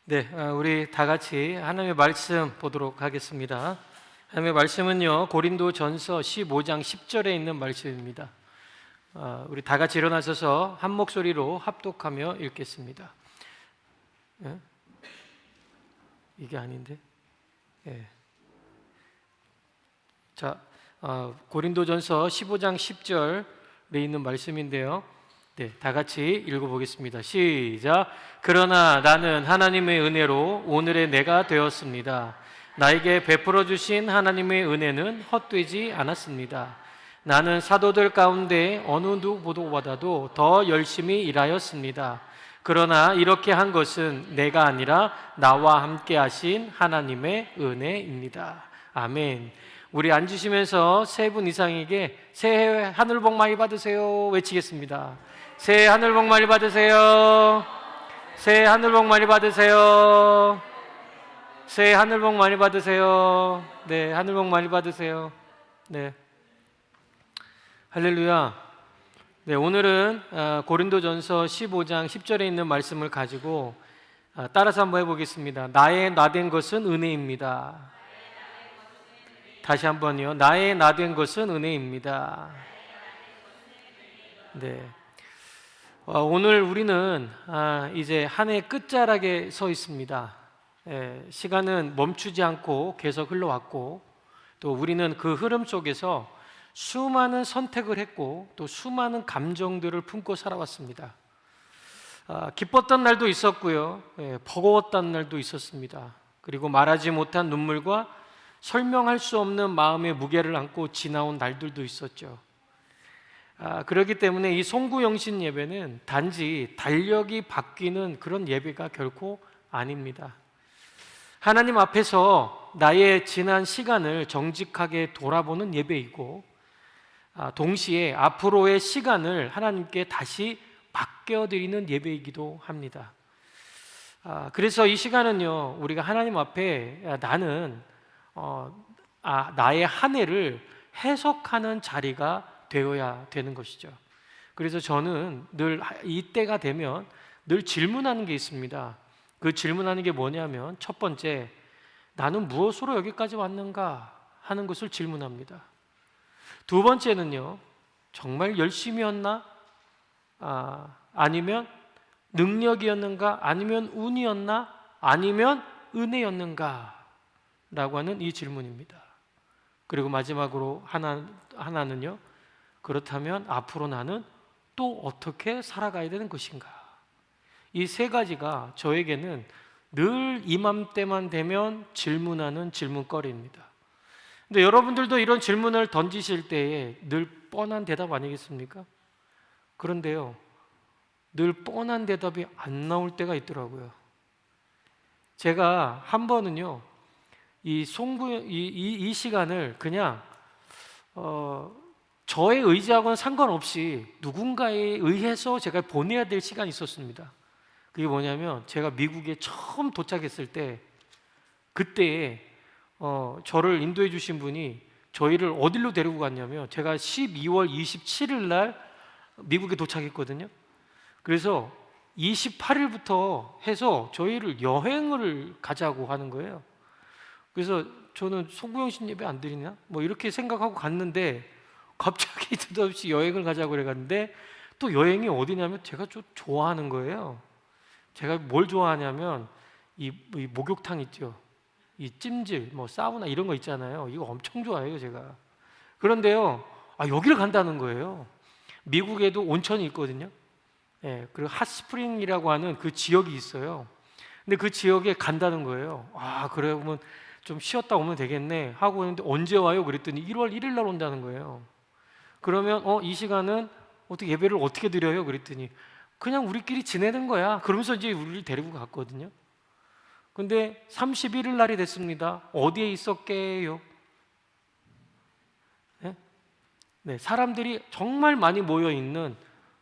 네, 우리 다 같이 하나님의 말씀 보도록 하겠습니다. 하나님의 말씀은요, 고린도전서 15장 10절에 있는 말씀입니다. 우리 다 같이 일어나셔서 한 목소리로 합독하며 읽겠습니다. 예? 이게 아닌데? 예. 자, 고린도전서 15장 10절에 있는 말씀인데요. 네, 다 같이 읽어보겠습니다. 시작. 그러나 나는 하나님의 은혜로 오늘의 내가 되었습니다. 나에게 베풀어 주신 하나님의 은혜는 헛되지 않았습니다. 나는 사도들 가운데 어느 누구보다도 더 열심히 일하였습니다. 그러나 이렇게 한 것은 내가 아니라 나와 함께 하신 하나님의 은혜입니다. 아멘. 우리 앉으시면서 세 분 이상에게 새해 하늘 복 많이 받으세요 외치겠습니다. 새해 하늘 복 많이 받으세요. 새해 하늘 복 많이 받으세요. 새해 하늘 복 많이 받으세요. 네, 하늘 복 많이 받으세요. 네, 할렐루야. 네, 오늘은 고린도전서 15장 10절에 있는 말씀을 가지고 따라서 한번 해보겠습니다. 나의 나된 것은 은혜입니다. 다시 한번요. 나의 나된 것은 은혜입니다. 네. 오늘 우리는 이제 한 해 끝자락에 서 있습니다. 시간은 멈추지 않고 계속 흘러왔고, 또 우리는 그 흐름 속에서 수많은 선택을 했고 또 수많은 감정들을 품고 살아왔습니다. 기뻤던 날도 있었고요, 버거웠던 날도 있었습니다. 그리고 말하지 못한 눈물과 설명할 수 없는 마음의 무게를 안고 지나온 날들도 있었죠. 그렇기 때문에 이 송구영신 예배는 단지 달력이 바뀌는 그런 예배가 결코 아닙니다. 하나님 앞에서 나의 지난 시간을 정직하게 돌아보는 예배이고, 동시에 앞으로의 시간을 하나님께 다시 맡겨드리는 예배이기도 합니다. 그래서 이 시간은요, 우리가 하나님 앞에 나는 나의 한 해를 해석하는 자리가 되어야 되는 것이죠. 그래서 저는 늘 이때가 되면 늘 질문하는 게 있습니다. 그 질문하는 게 뭐냐면, 첫 번째, 나는 무엇으로 여기까지 왔는가 하는 것을 질문합니다. 두 번째는요, 정말 열심이었나? 아니면 능력이었는가? 아니면 운이었나? 아니면 은혜였는가? 라고 하는 이 질문입니다. 그리고 마지막으로 하나는요, 그렇다면 앞으로 나는 또 어떻게 살아가야 되는 것인가? 이 세 가지가 저에게는 늘 이맘때만 되면 질문하는 질문거리입니다. 근데 여러분들도 이런 질문을 던지실 때에 늘 뻔한 대답 아니겠습니까? 그런데요, 늘 뻔한 대답이 안 나올 때가 있더라고요. 제가 한 번은요, 이 시간을 그냥 저의 의지하고는 상관없이 누군가에 의해서 제가 보내야 될 시간이 있었습니다. 그게 뭐냐면, 제가 미국에 처음 도착했을 때, 그때 저를 인도해 주신 분이 저희를 어디로 데리고 갔냐면, 제가 12월 27일 날 미국에 도착했거든요. 그래서 28일부터 해서 저희를 여행을 가자고 하는 거예요. 그래서 저는 송구영신 예배 안 드리나? 뭐 이렇게 생각하고 갔는데, 갑자기 뜻없이 여행을 가자고 그래갔는데, 또 여행이 어디냐면 제가 좀 좋아하는 거예요. 제가 뭘 좋아하냐면 이 목욕탕 있죠, 이 찜질, 뭐 사우나 이런 거 있잖아요. 이거 엄청 좋아해요 제가. 그런데요, 여기를 간다는 거예요. 미국에도 온천이 있거든요. 그리고 핫스프링이라고 하는 그 지역이 있어요. 근데 그 지역에 간다는 거예요. 그래, 그러면 좀 쉬었다 오면 되겠네 하고 있는데, 언제 와요? 그랬더니 1월 1일 날 온다는 거예요. 그러면 이 시간은 어떻게 예배를 어떻게 드려요? 그랬더니 그냥 우리끼리 지내는 거야. 그러면서 이제 우리를 데리고 갔거든요. 근데 31일 날이 됐습니다. 어디에 있었게요? 네, 사람들이 정말 많이 모여 있는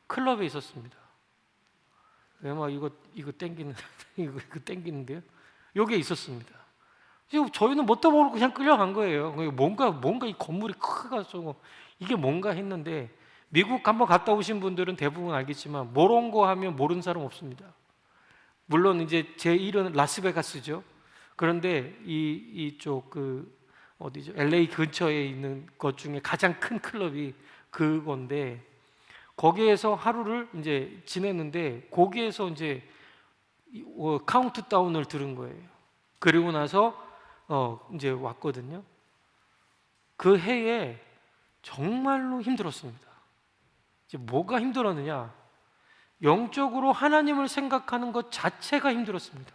클럽에 있었습니다. 막 이거 땡기는 이거 땡기는데요. 여기에 있었습니다. 저희는 뭣도 모르고 그냥 끌려간 거예요. 뭔가 이 건물이 크가지고 이게 뭔가 했는데, 미국 한번 갔다 오신 분들은 대부분 알겠지만 모론고 하면 모르는 사람 없습니다. 물론 이제 제 일은 라스베가스죠. 그런데 이쪽 어디죠? LA 근처에 있는 것 중에 가장 큰 클럽이 그건데, 거기에서 하루를 이제 지냈는데 거기에서 이제 카운트다운을 들은 거예요. 그리고 나서 이제 왔거든요. 그 해에 정말로 힘들었습니다. 이제 뭐가 힘들었느냐? 영적으로 하나님을 생각하는 것 자체가 힘들었습니다.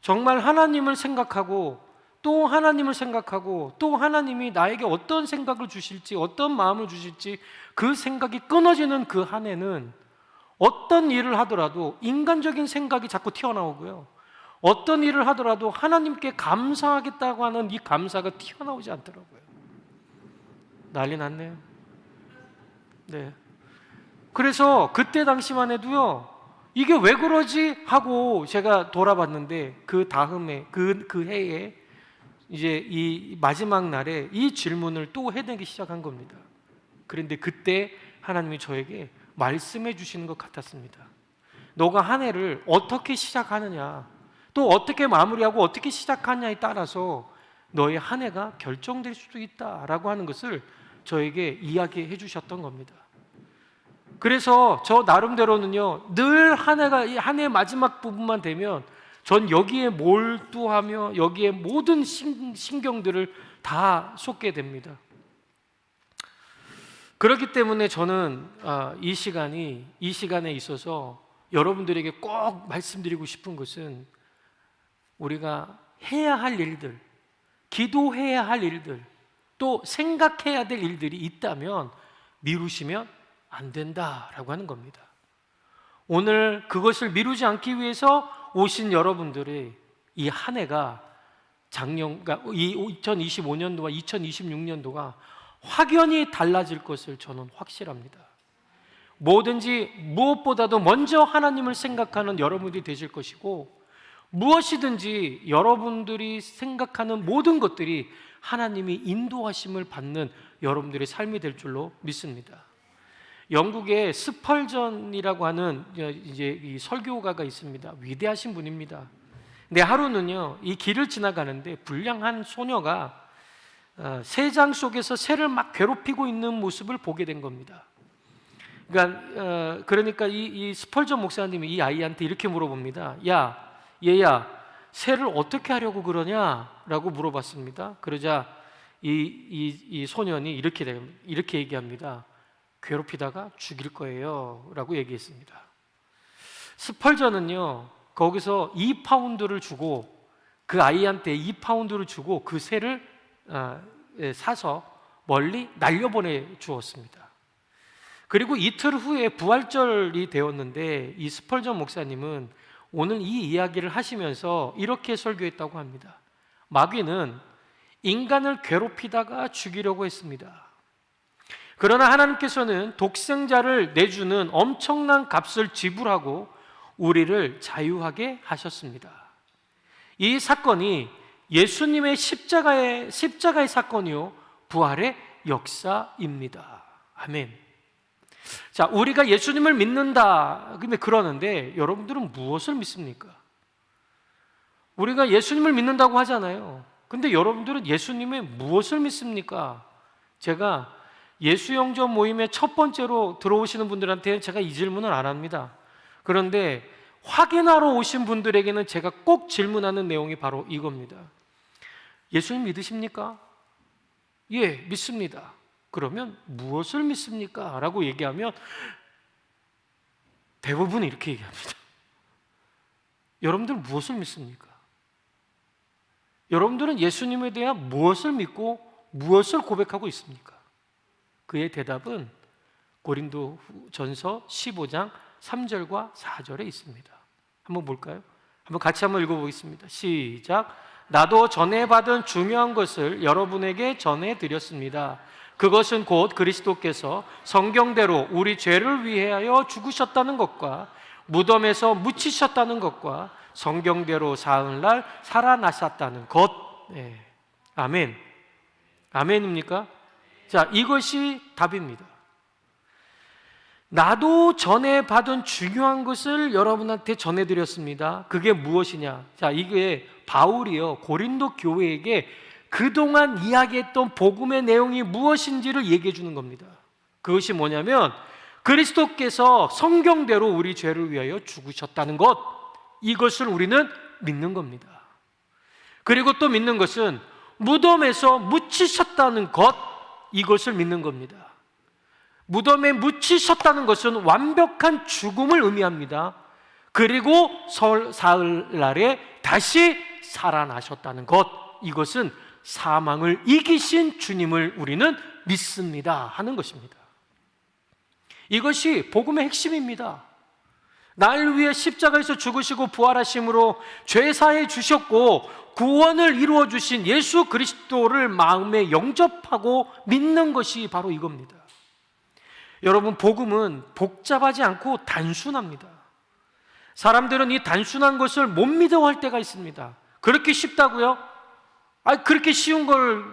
정말 하나님을 생각하고 또 하나님을 생각하고 또 하나님이 나에게 어떤 생각을 주실지, 어떤 마음을 주실지 그 생각이 끊어지는 그 한 해는 어떤 일을 하더라도 인간적인 생각이 자꾸 튀어나오고요, 어떤 일을 하더라도 하나님께 감사하겠다고 하는 이 감사가 튀어나오지 않더라고요. 난리 났네요. 네. 그래서 그때 당시만 해도요, 이게 왜 그러지 하고 제가 돌아봤는데, 그 다음에 그 해에 이제 이 마지막 날에 이 질문을 또 해내기 시작한 겁니다. 그런데 그때 하나님이 저에게 말씀해 주시는 것 같았습니다. 너가 한 해를 어떻게 시작하느냐, 또 어떻게 마무리하고 어떻게 시작하느냐에 따라서 너의 한 해가 결정될 수도 있다라고 하는 것을 저에게 이야기해 주셨던 겁니다. 그래서 저 나름대로는요, 늘 한 해 마지막 부분만 되면 전 여기에 몰두하며 여기에 모든 신경들을 다 쏟게 됩니다. 그렇기 때문에 저는 이 시간에 있어서 여러분들에게 꼭 말씀드리고 싶은 것은, 우리가 해야 할 일들, 기도해야 할 일들, 또 생각해야 될 일들이 있다면 미루시면 안 된다라고 하는 겁니다. 오늘 그것을 미루지 않기 위해서 오신 여러분들의 이 한 해가 그러니까 이 2025년도와 2026년도가 확연히 달라질 것을 저는 확실합니다. 뭐든지 무엇보다도 먼저 하나님을 생각하는 여러분들이 되실 것이고, 무엇이든지 여러분들이 생각하는 모든 것들이 하나님이 인도하심을 받는 여러분들의 삶이 될 줄로 믿습니다. 영국에 스펄전이라고 하는 이제 이 설교가가 있습니다. 위대하신 분입니다. 근데 하루는요, 이 길을 지나가는데 불량한 소녀가 새장 속에서 새를 막 괴롭히고 있는 모습을 보게 된 겁니다. 그러니까 이 스펄전 목사님이 이 아이한테 이렇게 물어봅니다. 야, 얘야, 새를 어떻게 하려고 그러냐라고 물어봤습니다. 그러자 이 소년이 이렇게 얘기합니다. 괴롭히다가 죽일 거예요 라고 얘기했습니다. 스펄전은요, 거기서 2파운드를 주고, 그 아이한테 2파운드를 주고 그 새를 사서 멀리 날려보내 주었습니다. 그리고 이틀 후에 부활절이 되었는데, 이 스펄전 목사님은 오늘 이 이야기를 하시면서 이렇게 설교했다고 합니다. 마귀는 인간을 괴롭히다가 죽이려고 했습니다. 그러나 하나님께서는 독생자를 내주는 엄청난 값을 지불하고 우리를 자유하게 하셨습니다. 이 사건이 예수님의 십자가의 사건이요, 부활의 역사입니다. 아멘. 자, 우리가 예수님을 믿는다. 근데 그러는데 여러분들은 무엇을 믿습니까? 우리가 예수님을 믿는다고 하잖아요. 근데 여러분들은 예수님의 무엇을 믿습니까? 제가 예수영접 모임의 첫 번째로 들어오시는 분들한테는 제가 이 질문을 안 합니다. 그런데 확인하러 오신 분들에게는 제가 꼭 질문하는 내용이 바로 이겁니다. 예수님 믿으십니까? 예, 믿습니다. 그러면 무엇을 믿습니까? 라고 얘기하면 대부분 이렇게 얘기합니다. 여러분들은 무엇을 믿습니까? 여러분들은 예수님에 대한 무엇을 믿고 무엇을 고백하고 있습니까? 그의 대답은 고린도전서 15장 3절과 4절에 있습니다. 한번 볼까요? 같이 한번 읽어보겠습니다. 시작. 나도 전해 받은 중요한 것을 여러분에게 전해 드렸습니다. 그것은 곧 그리스도께서 성경대로 우리 죄를 위하여 죽으셨다는 것과 무덤에서 묻히셨다는 것과 성경대로 사흘날 살아나셨다는 것. 네. 아멘. 아멘입니까? 자, 이것이 답입니다. 나도 전에 받은 중요한 것을 여러분한테 전해드렸습니다. 그게 무엇이냐? 자, 이게 바울이요, 고린도 교회에게 그동안 이야기했던 복음의 내용이 무엇인지를 얘기해 주는 겁니다. 그것이 뭐냐면 그리스도께서 성경대로 우리 죄를 위하여 죽으셨다는 것, 이것을 우리는 믿는 겁니다. 그리고 또 믿는 것은 무덤에서 묻히셨다는 것, 이것을 믿는 겁니다. 무덤에 묻히셨다는 것은 완벽한 죽음을 의미합니다. 그리고 사흘날에 다시 살아나셨다는 것, 이것은 사망을 이기신 주님을 우리는 믿습니다 하는 것입니다. 이것이 복음의 핵심입니다. 날 위해 십자가에서 죽으시고 부활하심으로 죄 사해 주셨고 구원을 이루어 주신 예수 그리스도를 마음에 영접하고 믿는 것이 바로 이겁니다. 여러분, 복음은 복잡하지 않고 단순합니다. 사람들은 이 단순한 것을 못 믿어할 때가 있습니다. 그렇게 쉽다고요? 그렇게 쉬운 걸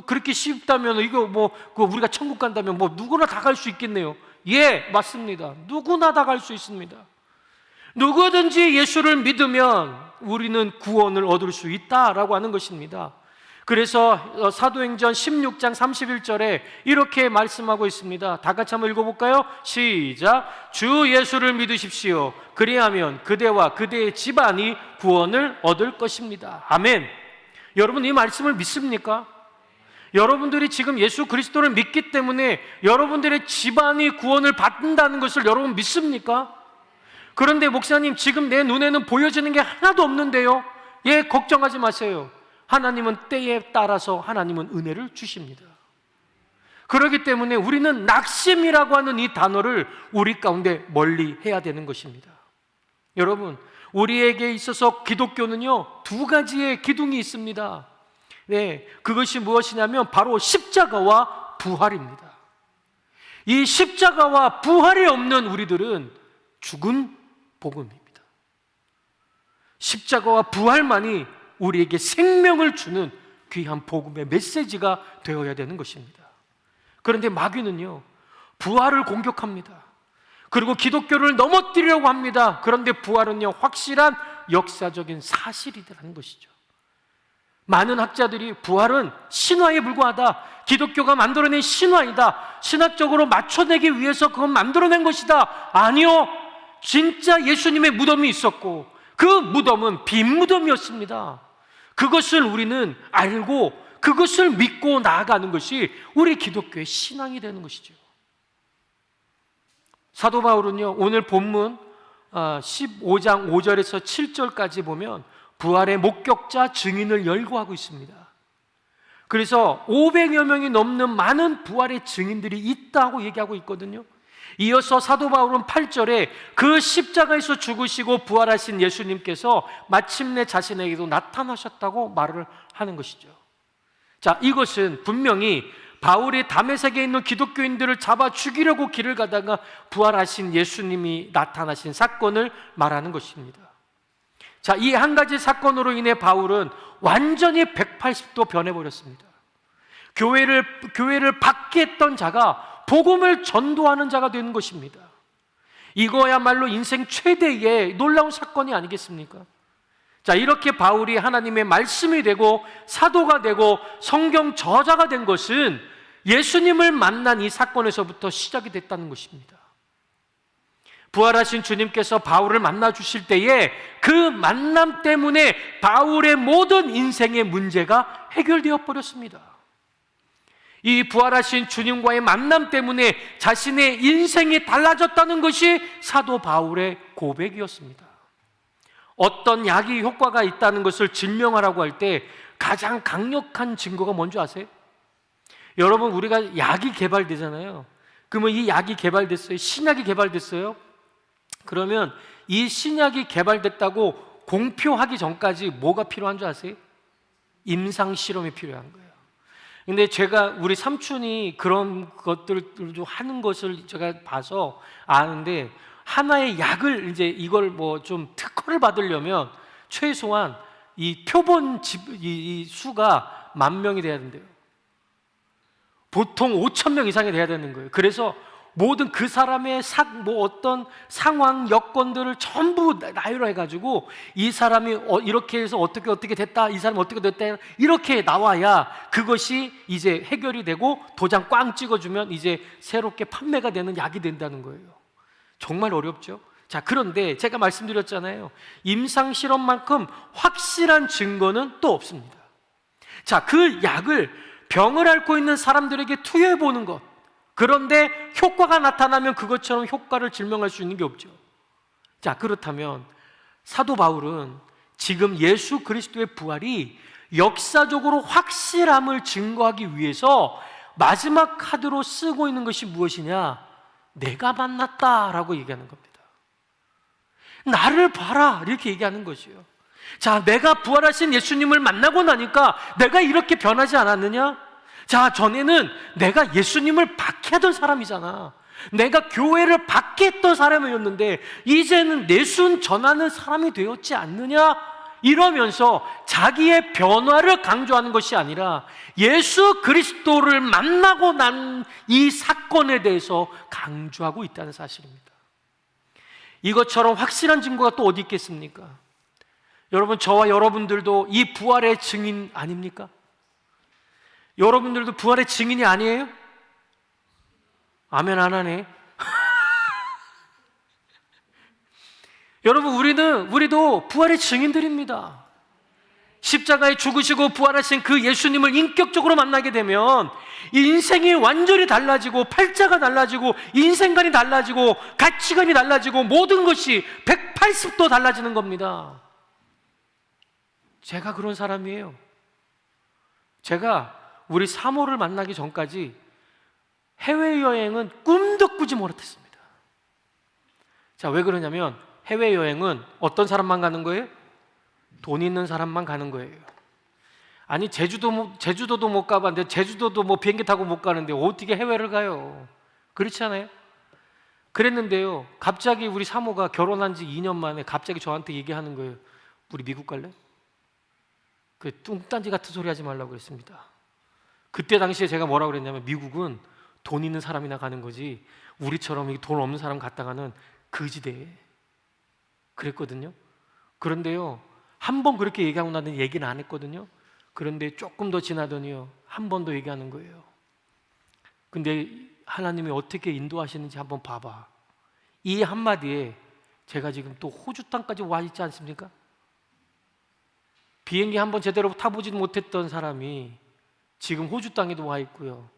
그렇게 쉽다면 이거 우리가 천국 간다면 누구나 다 갈 수 있겠네요. 예, 맞습니다. 누구나 다 갈 수 있습니다. 누구든지 예수를 믿으면 우리는 구원을 얻을 수 있다라고 하는 것입니다. 그래서 사도행전 16장 31절에 이렇게 말씀하고 있습니다. 다 같이 한번 읽어볼까요? 시작. 주 예수를 믿으십시오. 그리하면 그대와 그대의 집안이 구원을 얻을 것입니다. 아멘. 여러분, 이 말씀을 믿습니까? 여러분들이 지금 예수 그리스도를 믿기 때문에 여러분들의 집안이 구원을 받는다는 것을 여러분 믿습니까? 그런데 목사님, 지금 내 눈에는 보여지는 게 하나도 없는데요. 예, 걱정하지 마세요. 하나님은 때에 따라서 하나님은 은혜를 주십니다. 그렇기 때문에 우리는 낙심이라고 하는 이 단어를 우리 가운데 멀리 해야 되는 것입니다. 여러분, 우리에게 있어서 기독교는요, 두 가지의 기둥이 있습니다. 네, 그것이 무엇이냐면 바로 십자가와 부활입니다. 이 십자가와 부활이 없는 우리들은 죽은 복음입니다. 십자가와 부활만이 우리에게 생명을 주는 귀한 복음의 메시지가 되어야 되는 것입니다. 그런데 마귀는요, 부활을 공격합니다. 그리고 기독교를 넘어뜨리려고 합니다. 그런데 부활은요, 확실한 역사적인 사실이라는 것이죠. 많은 학자들이 부활은 신화에 불과하다, 기독교가 만들어낸 신화이다, 신학적으로 맞춰내기 위해서 그건 만들어낸 것이다. 아니요, 진짜 예수님의 무덤이 있었고 그 무덤은 빈 무덤이었습니다. 그것을 우리는 알고 그것을 믿고 나아가는 것이 우리 기독교의 신앙이 되는 것이죠. 사도 바울은요, 오늘 본문 15장 5절에서 7절까지 보면 부활의 목격자 증인을 열거하고 있습니다. 그래서 500여 명이 넘는 많은 부활의 증인들이 있다고 얘기하고 있거든요. 이어서 사도 바울은 8절에 그 십자가에서 죽으시고 부활하신 예수님께서 마침내 자신에게도 나타나셨다고 말을 하는 것이죠. 자, 이것은 분명히 바울이 다메섹에 있는 기독교인들을 잡아 죽이려고 길을 가다가 부활하신 예수님이 나타나신 사건을 말하는 것입니다. 자, 이 한 가지 사건으로 인해 바울은 완전히 180도 변해버렸습니다. 교회를 받게 했던 자가 복음을 전도하는 자가 되는 것입니다. 이거야말로 인생 최대의 놀라운 사건이 아니겠습니까? 자, 이렇게 바울이 하나님의 말씀이 되고 사도가 되고 성경 저자가 된 것은 예수님을 만난 이 사건에서부터 시작이 됐다는 것입니다. 부활하신 주님께서 바울을 만나 주실 때에 그 만남 때문에 바울의 모든 인생의 문제가 해결되어 버렸습니다. 이 부활하신 주님과의 만남 때문에 자신의 인생이 달라졌다는 것이 사도 바울의 고백이었습니다. 어떤 약이 효과가 있다는 것을 증명하라고 할 때 가장 강력한 증거가 뭔지 아세요? 여러분, 우리가 약이 개발되잖아요. 그러면 이 약이 개발됐어요. 신약이 개발됐어요. 그러면 이 신약이 개발됐다고 공표하기 전까지 뭐가 필요한 줄 아세요? 임상 실험이 필요한 거예요. 근데 제가 우리 삼촌이 그런 것들을 좀 하는 것을 제가 봐서 아는데, 하나의 약을 이제 이걸 뭐 좀 특허를 받으려면 최소한 이 표본 이 수가 10,000명이 돼야 된대요. 보통 5,000명 이상이 돼야 되는 거예요. 그래서 모든 그 사람의 어떤 상황, 여건들을 전부 나열해가지고 이 사람이 이렇게 해서 어떻게 됐다, 이 사람이 어떻게 됐다, 이렇게 나와야 그것이 이제 해결이 되고 도장 꽝 찍어주면 이제 새롭게 판매가 되는 약이 된다는 거예요. 정말 어렵죠? 자, 그런데 제가 말씀드렸잖아요. 임상실험만큼 확실한 증거는 또 없습니다. 자, 그 약을 병을 앓고 있는 사람들에게 투여해 보는 것. 그런데 효과가 나타나면 그것처럼 효과를 증명할 수 있는 게 없죠. 자, 그렇다면 사도 바울은 지금 예수 그리스도의 부활이 역사적으로 확실함을 증거하기 위해서 마지막 카드로 쓰고 있는 것이 무엇이냐? 내가 만났다라고 얘기하는 겁니다. 나를 봐라 이렇게 얘기하는 것이요. 자, 내가 부활하신 예수님을 만나고 나니까 내가 이렇게 변하지 않았느냐? 자, 전에는 내가 예수님을 박해하던 사람이잖아. 내가 교회를 박해했던 사람이었는데 이제는 내순 전하는 사람이 되었지 않느냐? 이러면서 자기의 변화를 강조하는 것이 아니라 예수 그리스도를 만나고 난 이 사건에 대해서 강조하고 있다는 사실입니다. 이것처럼 확실한 증거가 또 어디 있겠습니까? 여러분, 저와 여러분들도 이 부활의 증인 아닙니까? 여러분들도 부활의 증인이 아니에요? 아멘 안 하네. 여러분, 우리도 부활의 증인들입니다. 십자가에 죽으시고 부활하신 그 예수님을 인격적으로 만나게 되면 인생이 완전히 달라지고 팔자가 달라지고 인생관이 달라지고 가치관이 달라지고 모든 것이 180도 달라지는 겁니다. 제가 그런 사람이에요. 제가 우리 사모를 만나기 전까지 해외여행은 꿈도 꾸지 못했습니다. 자, 왜 그러냐면 해외여행은 어떤 사람만 가는 거예요? 돈 있는 사람만 가는 거예요. 아니, 제주도도 못 가봤는데 제주도도 뭐 비행기 타고 못 가는데 어떻게 해외를 가요? 그렇지 않아요? 그랬는데요, 갑자기 우리 사모가 결혼한 지 2년 만에 갑자기 저한테 얘기하는 거예요. 우리 미국 갈래? 그 뚱딴지 같은 소리 하지 말라고 그랬습니다. 그때 당시에 제가 뭐라고 그랬냐면 미국은 돈 있는 사람이나 가는 거지 우리처럼 돈 없는 사람 갔다가는 거지대 그랬거든요. 그런데요, 한 번 그렇게 얘기하고 나는 얘기는 안 했거든요. 그런데 조금 더 지나더니요, 한 번 더 얘기하는 거예요. 근데 하나님이 어떻게 인도하시는지 한번 봐봐. 이 한마디에 제가 지금 또 호주 땅까지 와 있지 않습니까? 비행기 한번 제대로 타보지 못했던 사람이 지금 호주 땅에도 와 있고요.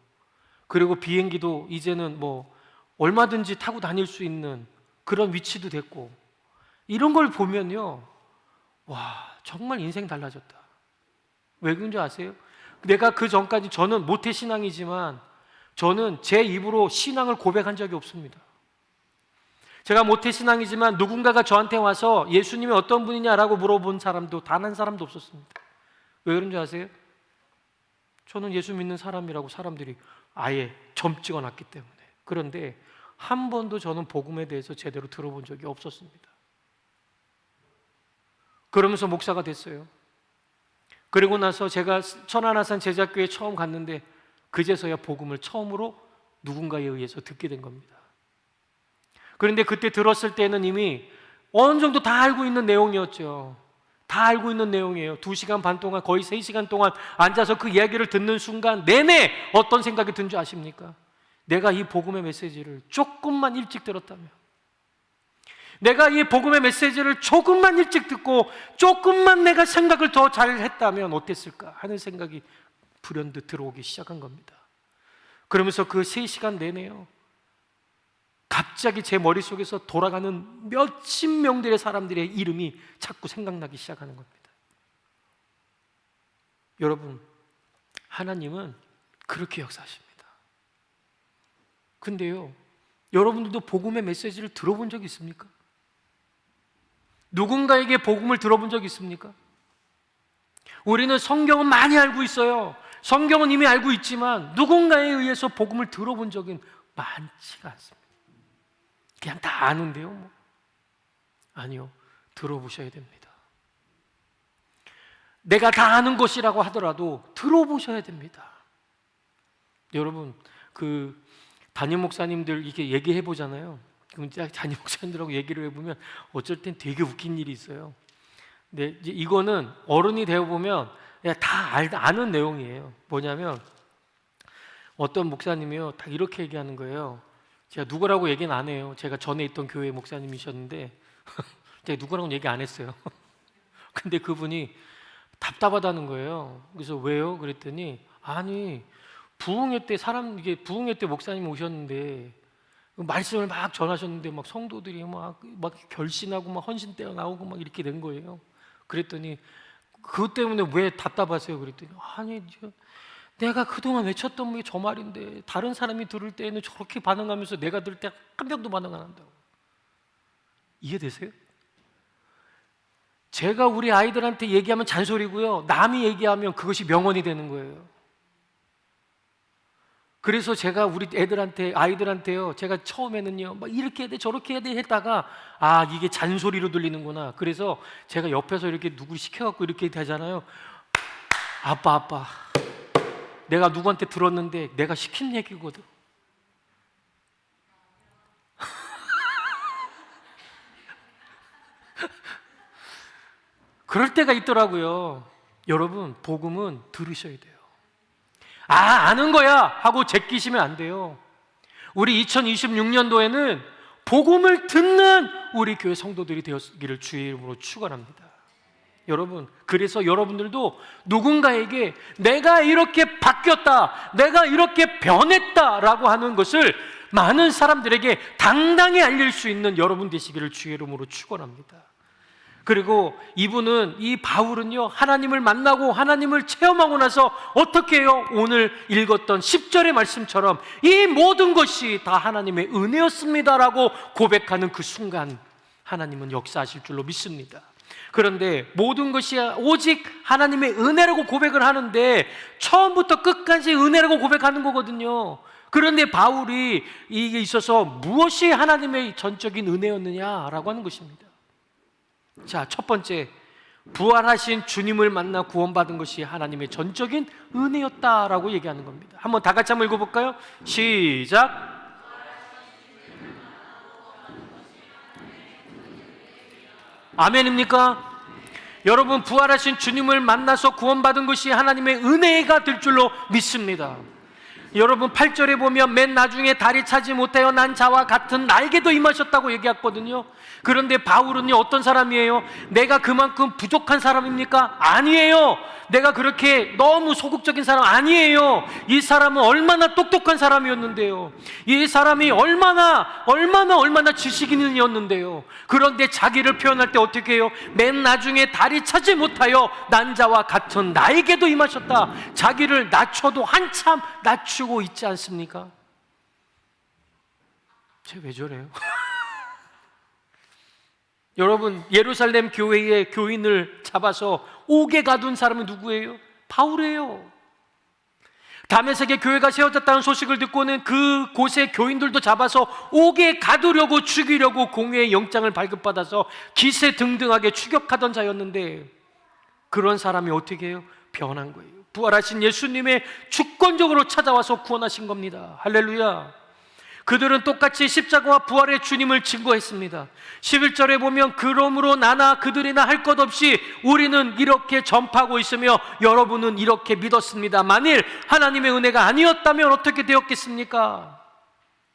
그리고 비행기도 이제는 뭐 얼마든지 타고 다닐 수 있는 그런 위치도 됐고, 이런 걸 보면요, 와, 정말 인생 달라졌다. 왜 그런 줄 아세요? 내가 그 전까지 저는 모태신앙이지만 저는 제 입으로 신앙을 고백한 적이 없습니다. 제가 모태신앙이지만 누군가가 저한테 와서 예수님이 어떤 분이냐라고 물어본 사람도 단 한 사람도 없었습니다. 왜 그런 줄 아세요? 저는 예수 믿는 사람이라고 사람들이 아예 점 찍어놨기 때문에. 그런데 한 번도 저는 복음에 대해서 제대로 들어본 적이 없었습니다. 그러면서 목사가 됐어요. 그리고 나서 제가 천안아산 제자교회 처음 갔는데 그제서야 복음을 처음으로 누군가에 의해서 듣게 된 겁니다. 그런데 그때 들었을 때는 이미 어느 정도 다 알고 있는 내용이었죠. 다 알고 있는 내용이에요. 2시간 반 동안, 거의 3시간 동안 앉아서 그 이야기를 듣는 순간 내내 어떤 생각이 든 줄 아십니까? 내가 이 복음의 메시지를 조금만 일찍 들었다면, 내가 이 복음의 메시지를 조금만 일찍 듣고 조금만 내가 생각을 더 잘했다면 어땠을까 하는 생각이 불현듯 들어오기 시작한 겁니다. 그러면서 그 3시간 내내요, 갑자기 제 머릿속에서 돌아가는 몇십 명들의 사람들의 이름이 자꾸 생각나기 시작하는 겁니다. 여러분, 하나님은 그렇게 역사하십니다. 근데요, 여러분들도 복음의 메시지를 들어본 적 있습니까? 누군가에게 복음을 들어본 적 있습니까? 우리는 성경은 많이 알고 있어요. 성경은 이미 알고 있지만 누군가에 의해서 복음을 들어본 적은 많지가 않습니다. 그냥 다 아는데요, 뭐. 아니요, 들어보셔야 됩니다. 내가 다 아는 것이라고 하더라도 들어보셔야 됩니다. 여러분, 그 담임 목사님들 이렇게 얘기해 보잖아요. 그럼 담임 목사님들하고 얘기를 해보면 어쩔 땐 되게 웃긴 일이 있어요. 근데 이제 이거는 어른이 되어 보면 그냥 다 아는 내용이에요. 뭐냐면 어떤 목사님이요, 다 이렇게 얘기하는 거예요. 제가 누구라고 얘기는 안 해요. 제가 전에 있던 교회 목사님이셨는데 제가 누구라고는 얘기 안 했어요. 근데 그분이 답답하다는 거예요. 그래서 왜요? 그랬더니 아니 부흥회 때 이게 부흥회 때 목사님 오셨는데 말씀을 막 전하셨는데 막 성도들이 막 결신하고 막 헌신대가 나오고 막 이렇게 된 거예요. 그랬더니 그것 때문에 왜 답답하세요? 그랬더니 아니 내가 그동안 외쳤던 게 저 말인데 다른 사람이 들을 때에는 저렇게 반응하면서 내가 들을 때 한 명도 반응 안 한다고. 이해되세요? 제가 우리 아이들한테 얘기하면 잔소리고요, 남이 얘기하면 그것이 명언이 되는 거예요. 그래서 제가 우리 아이들한테요, 제가 처음에는요 막 이렇게 해야 돼 저렇게 해야 돼 했다가 아 이게 잔소리로 들리는구나. 그래서 제가 옆에서 이렇게 누구 시켜갖고 이렇게 하잖아요. 아빠 내가 누구한테 들었는데 내가 시킨 얘기거든. 그럴 때가 있더라고요. 여러분, 복음은 들으셔야 돼요. 아는 거야 하고 제끼시면 안 돼요. 우리 2026년도에는 복음을 듣는 우리 교회 성도들이 되었기를 주의 이름으로 축원합니다. 여러분, 그래서 여러분들도 누군가에게 내가 이렇게 바뀌었다, 내가 이렇게 변했다라고 하는 것을 많은 사람들에게 당당히 알릴 수 있는 여러분 되시기를 주의 이름으로 축원합니다. 그리고 이 바울은요, 하나님을 만나고 하나님을 체험하고 나서 어떻게 해요? 오늘 읽었던 10절의 말씀처럼 이 모든 것이 다 하나님의 은혜였습니다라고 고백하는 그 순간 하나님은 역사하실 줄로 믿습니다. 그런데 모든 것이 오직 하나님의 은혜라고 고백을 하는데 처음부터 끝까지 은혜라고 고백하는 거거든요. 그런데 바울이 이게 있어서 무엇이 하나님의 전적인 은혜였느냐라고 하는 것입니다. 자, 첫 번째, 부활하신 주님을 만나 구원받은 것이 하나님의 전적인 은혜였다라고 얘기하는 겁니다. 한번 다 같이 한번 읽어볼까요? 시작. 아멘입니까? 여러분, 부활하신 주님을 만나서 구원받은 것이 하나님의 은혜가 될 줄로 믿습니다. 여러분, 8절에 보면 맨 나중에 달이 차지 못하여 난 자와 같은 나에게도 임하셨다고 얘기했거든요. 그런데 바울은요, 어떤 사람이에요? 내가 그만큼 부족한 사람입니까? 아니에요. 내가 그렇게 너무 소극적인 사람 아니에요. 이 사람은 얼마나 똑똑한 사람이었는데요. 이 사람이 얼마나 지식인이었는데요. 그런데 자기를 표현할 때 어떻게 해요? 맨 나중에 달이 차지 못하여 난 자와 같은 나에게도 임하셨다. 자기를 낮춰도 한참 낮추고 있지 않습니까? 쟤 왜 저래요? 여러분, 예루살렘 교회의 교인을 잡아서 옥에 가둔 사람은 누구예요? 바울이에요. 다메섹의 교회가 세워졌다는 소식을 듣고는 그 곳의 교인들도 잡아서 옥에 가두려고 죽이려고 공회의 영장을 발급받아서 기세등등하게 추격하던 자였는데 그런 사람이 어떻게 해요? 변한 거예요. 부활하신 예수님의 주권적으로 찾아와서 구원하신 겁니다. 할렐루야. 그들은 똑같이 십자가와 부활의 주님을 증거했습니다. 11절에 보면 그러므로 나나 그들이나 할 것 없이 우리는 이렇게 전파하고 있으며 여러분은 이렇게 믿었습니다. 만일 하나님의 은혜가 아니었다면 어떻게 되었겠습니까?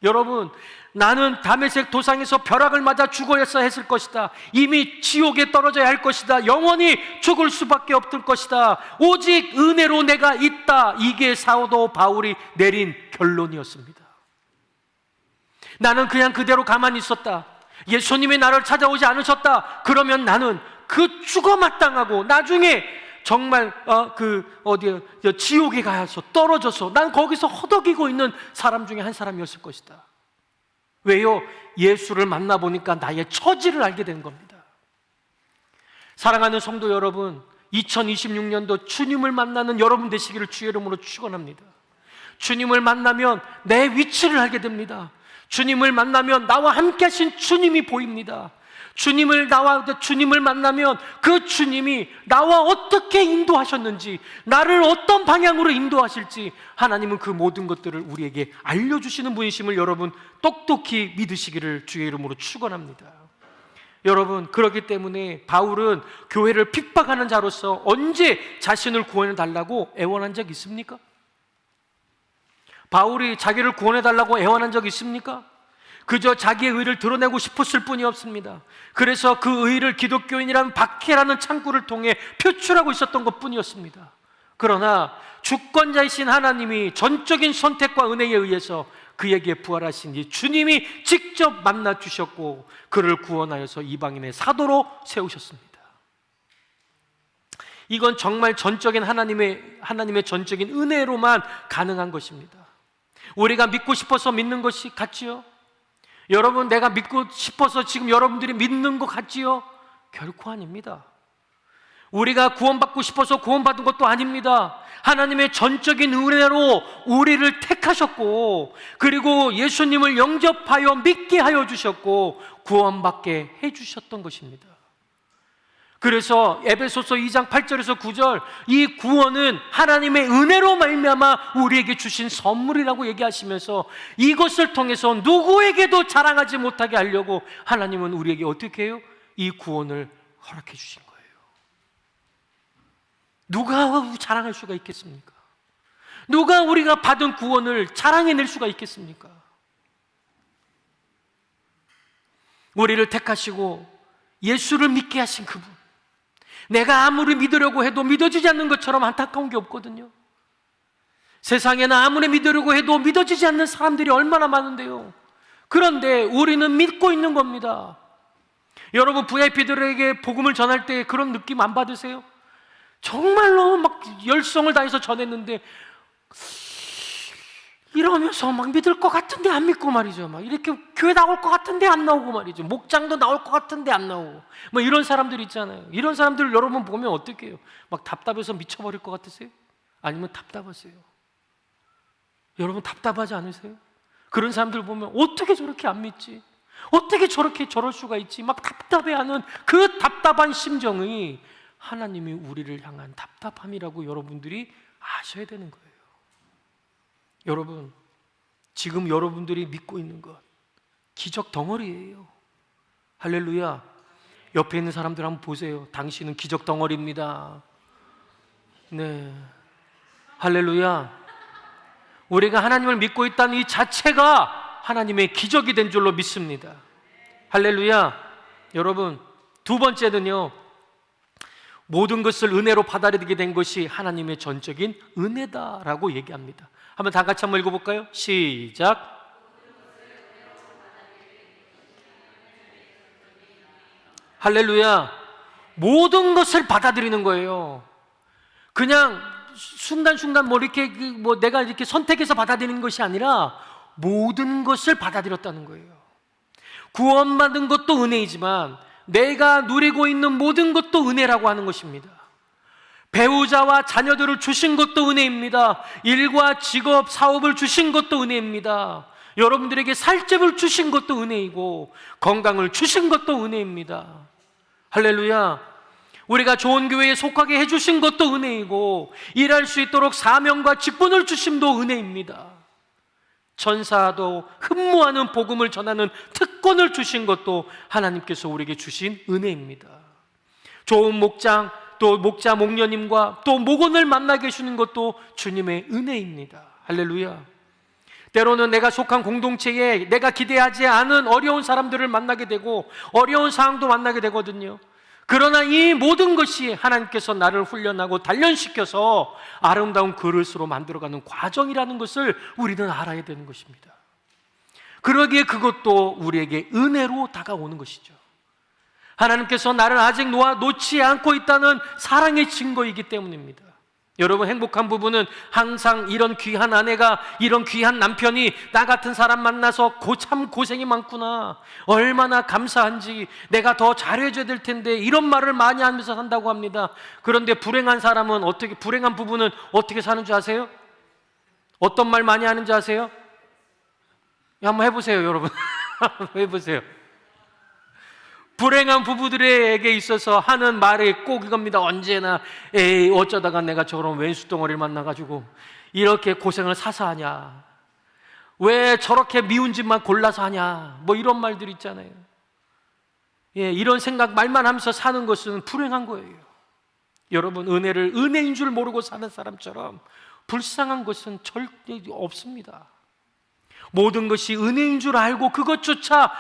여러분, 나는 다메섹 도상에서 벼락을 맞아 죽어야 했을 것이다. 이미 지옥에 떨어져야 할 것이다. 영원히 죽을 수밖에 없을 것이다. 오직 은혜로 내가 있다. 이게 사도 바울이 내린 결론이었습니다. 나는 그냥 그대로 가만히 있었다. 예수님이 나를 찾아오지 않으셨다. 그러면 나는 그 죽어 마땅하고 나중에 정말 지옥에 가서 떨어져서 난 거기서 허덕이고 있는 사람 중에 한 사람이었을 것이다. 왜요? 예수를 만나보니까 나의 처지를 알게 된 겁니다. 사랑하는 성도 여러분, 2026년도 주님을 만나는 여러분 되시기를 주의 이름으로 축원합니다. 주님을 만나면 내 위치를 알게 됩니다. 주님을 만나면 나와 함께 하신 주님이 보입니다. 주님을 만나면 그 주님이 나와 어떻게 인도하셨는지, 나를 어떤 방향으로 인도하실지 하나님은 그 모든 것들을 우리에게 알려주시는 분이심을 여러분 똑똑히 믿으시기를 주의 이름으로 축원합니다. 여러분, 그렇기 때문에 바울은 교회를 핍박하는 자로서 언제 자신을 구원해 달라고 애원한 적 있습니까? 바울이 자기를 구원해 달라고 애원한 적 있습니까? 그저 자기의 의를 드러내고 싶었을 뿐이 없습니다. 그래서 그 의를 기독교인이라는 박해라는 창구를 통해 표출하고 있었던 것뿐이었습니다. 그러나 주권자이신 하나님이 전적인 선택과 은혜에 의해서 그에게 부활하신 이 주님이 직접 만나 주셨고 그를 구원하여서 이방인의 사도로 세우셨습니다. 이건 정말 전적인 하나님의 전적인 은혜로만 가능한 것입니다. 우리가 믿고 싶어서 믿는 것이 같지요? 여러분, 내가 믿고 싶어서 지금 여러분들이 믿는 것 같지요? 결코 아닙니다. 우리가 구원받고 싶어서 구원받은 것도 아닙니다. 하나님의 전적인 은혜로 우리를 택하셨고 그리고 예수님을 영접하여 믿게 하여 주셨고 구원받게 해주셨던 것입니다. 그래서 에베소서 2장 8절에서 9절, 이 구원은 하나님의 은혜로 말미암아 우리에게 주신 선물이라고 얘기하시면서 이것을 통해서 누구에게도 자랑하지 못하게 하려고 하나님은 우리에게 어떻게 해요? 이 구원을 허락해 주신 거예요. 누가 자랑할 수가 있겠습니까? 누가 우리가 받은 구원을 자랑해낼 수가 있겠습니까? 우리를 택하시고 예수를 믿게 하신 그분, 내가 아무리 믿으려고 해도 믿어지지 않는 것처럼 안타까운 게 없거든요. 세상에는 아무리 믿으려고 해도 믿어지지 않는 사람들이 얼마나 많은데요. 그런데 우리는 믿고 있는 겁니다. 여러분, VIP들에게 복음을 전할 때 그런 느낌 안 받으세요? 정말로 막 열성을 다해서 전했는데 이러면서 막 믿을 것 같은데 안 믿고 말이죠. 막 이렇게 교회 나올 것 같은데 안 나오고 말이죠. 목장도 나올 것 같은데 안 나오고 뭐 이런 사람들 있잖아요. 이런 사람들 여러분 보면 어떻게 해요? 막 답답해서 미쳐버릴 것 같으세요? 아니면 답답하세요? 여러분 답답하지 않으세요? 그런 사람들 보면 어떻게 저렇게 안 믿지? 어떻게 저렇게 저럴 수가 있지? 막 답답해하는 그 답답한 심정이 하나님이 우리를 향한 답답함이라고 여러분들이 아셔야 되는 거예요. 여러분, 지금 여러분들이 믿고 있는 것 기적 덩어리예요. 할렐루야. 옆에 있는 사람들 한번 보세요. 당신은 기적 덩어리입니다. 네, 할렐루야. 우리가 하나님을 믿고 있다는 이 자체가 하나님의 기적이 된 줄로 믿습니다. 할렐루야. 여러분, 두 번째는요, 모든 것을 은혜로 받아들이게 된 것이 하나님의 전적인 은혜다라고 얘기합니다. 한번 다 같이 한번 읽어볼까요? 시작. 할렐루야. 모든 것을 받아들이는 거예요. 그냥 순간순간 내가 이렇게 선택해서 받아들이는 것이 아니라 모든 것을 받아들였다는 거예요. 구원받은 것도 은혜이지만 내가 누리고 있는 모든 것도 은혜라고 하는 것입니다. 배우자와 자녀들을 주신 것도 은혜입니다. 일과 직업, 사업을 주신 것도 은혜입니다. 여러분들에게 살집을 주신 것도 은혜이고 건강을 주신 것도 은혜입니다. 할렐루야. 우리가 좋은 교회에 속하게 해주신 것도 은혜이고 일할 수 있도록 사명과 직분을 주심도 은혜입니다. 천사도 흠모하는 복음을 전하는 특권을 주신 것도 하나님께서 우리에게 주신 은혜입니다. 좋은 목장, 또 목자 목녀님과 또 목원을 만나게 해주는 것도 주님의 은혜입니다. 할렐루야. 때로는 내가 속한 공동체에 내가 기대하지 않은 어려운 사람들을 만나게 되고 어려운 상황도 만나게 되거든요. 그러나 이 모든 것이 하나님께서 나를 훈련하고 단련시켜서 아름다운 그릇으로 만들어가는 과정이라는 것을 우리는 알아야 되는 것입니다. 그러기에 그것도 우리에게 은혜로 다가오는 것이죠. 하나님께서 나를 아직 놓지 않고 있다는 사랑의 증거이기 때문입니다. 여러분, 행복한 부부는 항상 이런 귀한 아내가, 이런 귀한 남편이 나 같은 사람 만나서 참 고생이 많구나, 얼마나 감사한지, 내가 더 잘해줘야 될 텐데, 이런 말을 많이 하면서 산다고 합니다. 그런데 불행한 부부는 어떻게 사는 줄 아세요? 어떤 말 많이 하는지 아세요? 한번 해보세요, 여러분. 한번 해보세요. 불행한 부부들에게 있어서 하는 말이 꼭 이겁니다. 언제나 에이 어쩌다가 내가 저런 왼수 덩어리를 만나가지고 이렇게 고생을 사서 하냐, 왜 저렇게 미운 집만 골라서 하냐, 뭐 이런 말들 있잖아요. 예, 이런 생각 말만 하면서 사는 것은 불행한 거예요. 여러분, 은혜를 은혜인 줄 모르고 사는 사람처럼 불쌍한 것은 절대 없습니다. 모든 것이 은혜인 줄 알고 그것조차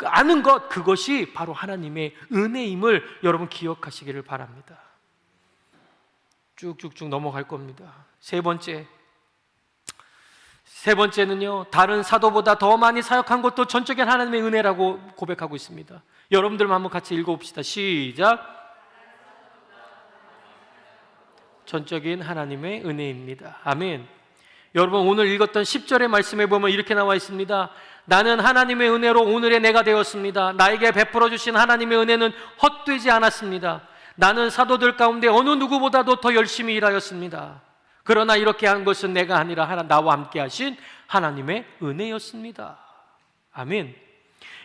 아는 것, 그것이 바로 하나님의 은혜임을 여러분 기억하시기를 바랍니다. 쭉쭉쭉 넘어갈 겁니다. 세 번째는요, 다른 사도보다 더 많이 사역한 것도 전적인 하나님의 은혜라고 고백하고 있습니다. 여러분들만 한번 같이 읽어봅시다. 시작. 전적인 하나님의 은혜입니다. 아멘. 여러분, 오늘 읽었던 10절의 말씀에 보면 이렇게 나와 있습니다. 나는 하나님의 은혜로 오늘의 내가 되었습니다. 나에게 베풀어 주신 하나님의 은혜는 헛되지 않았습니다. 나는 사도들 가운데 어느 누구보다도 더 열심히 일하였습니다. 그러나 이렇게 한 것은 내가 아니라 나와 함께 하신 하나님의 은혜였습니다. 아멘.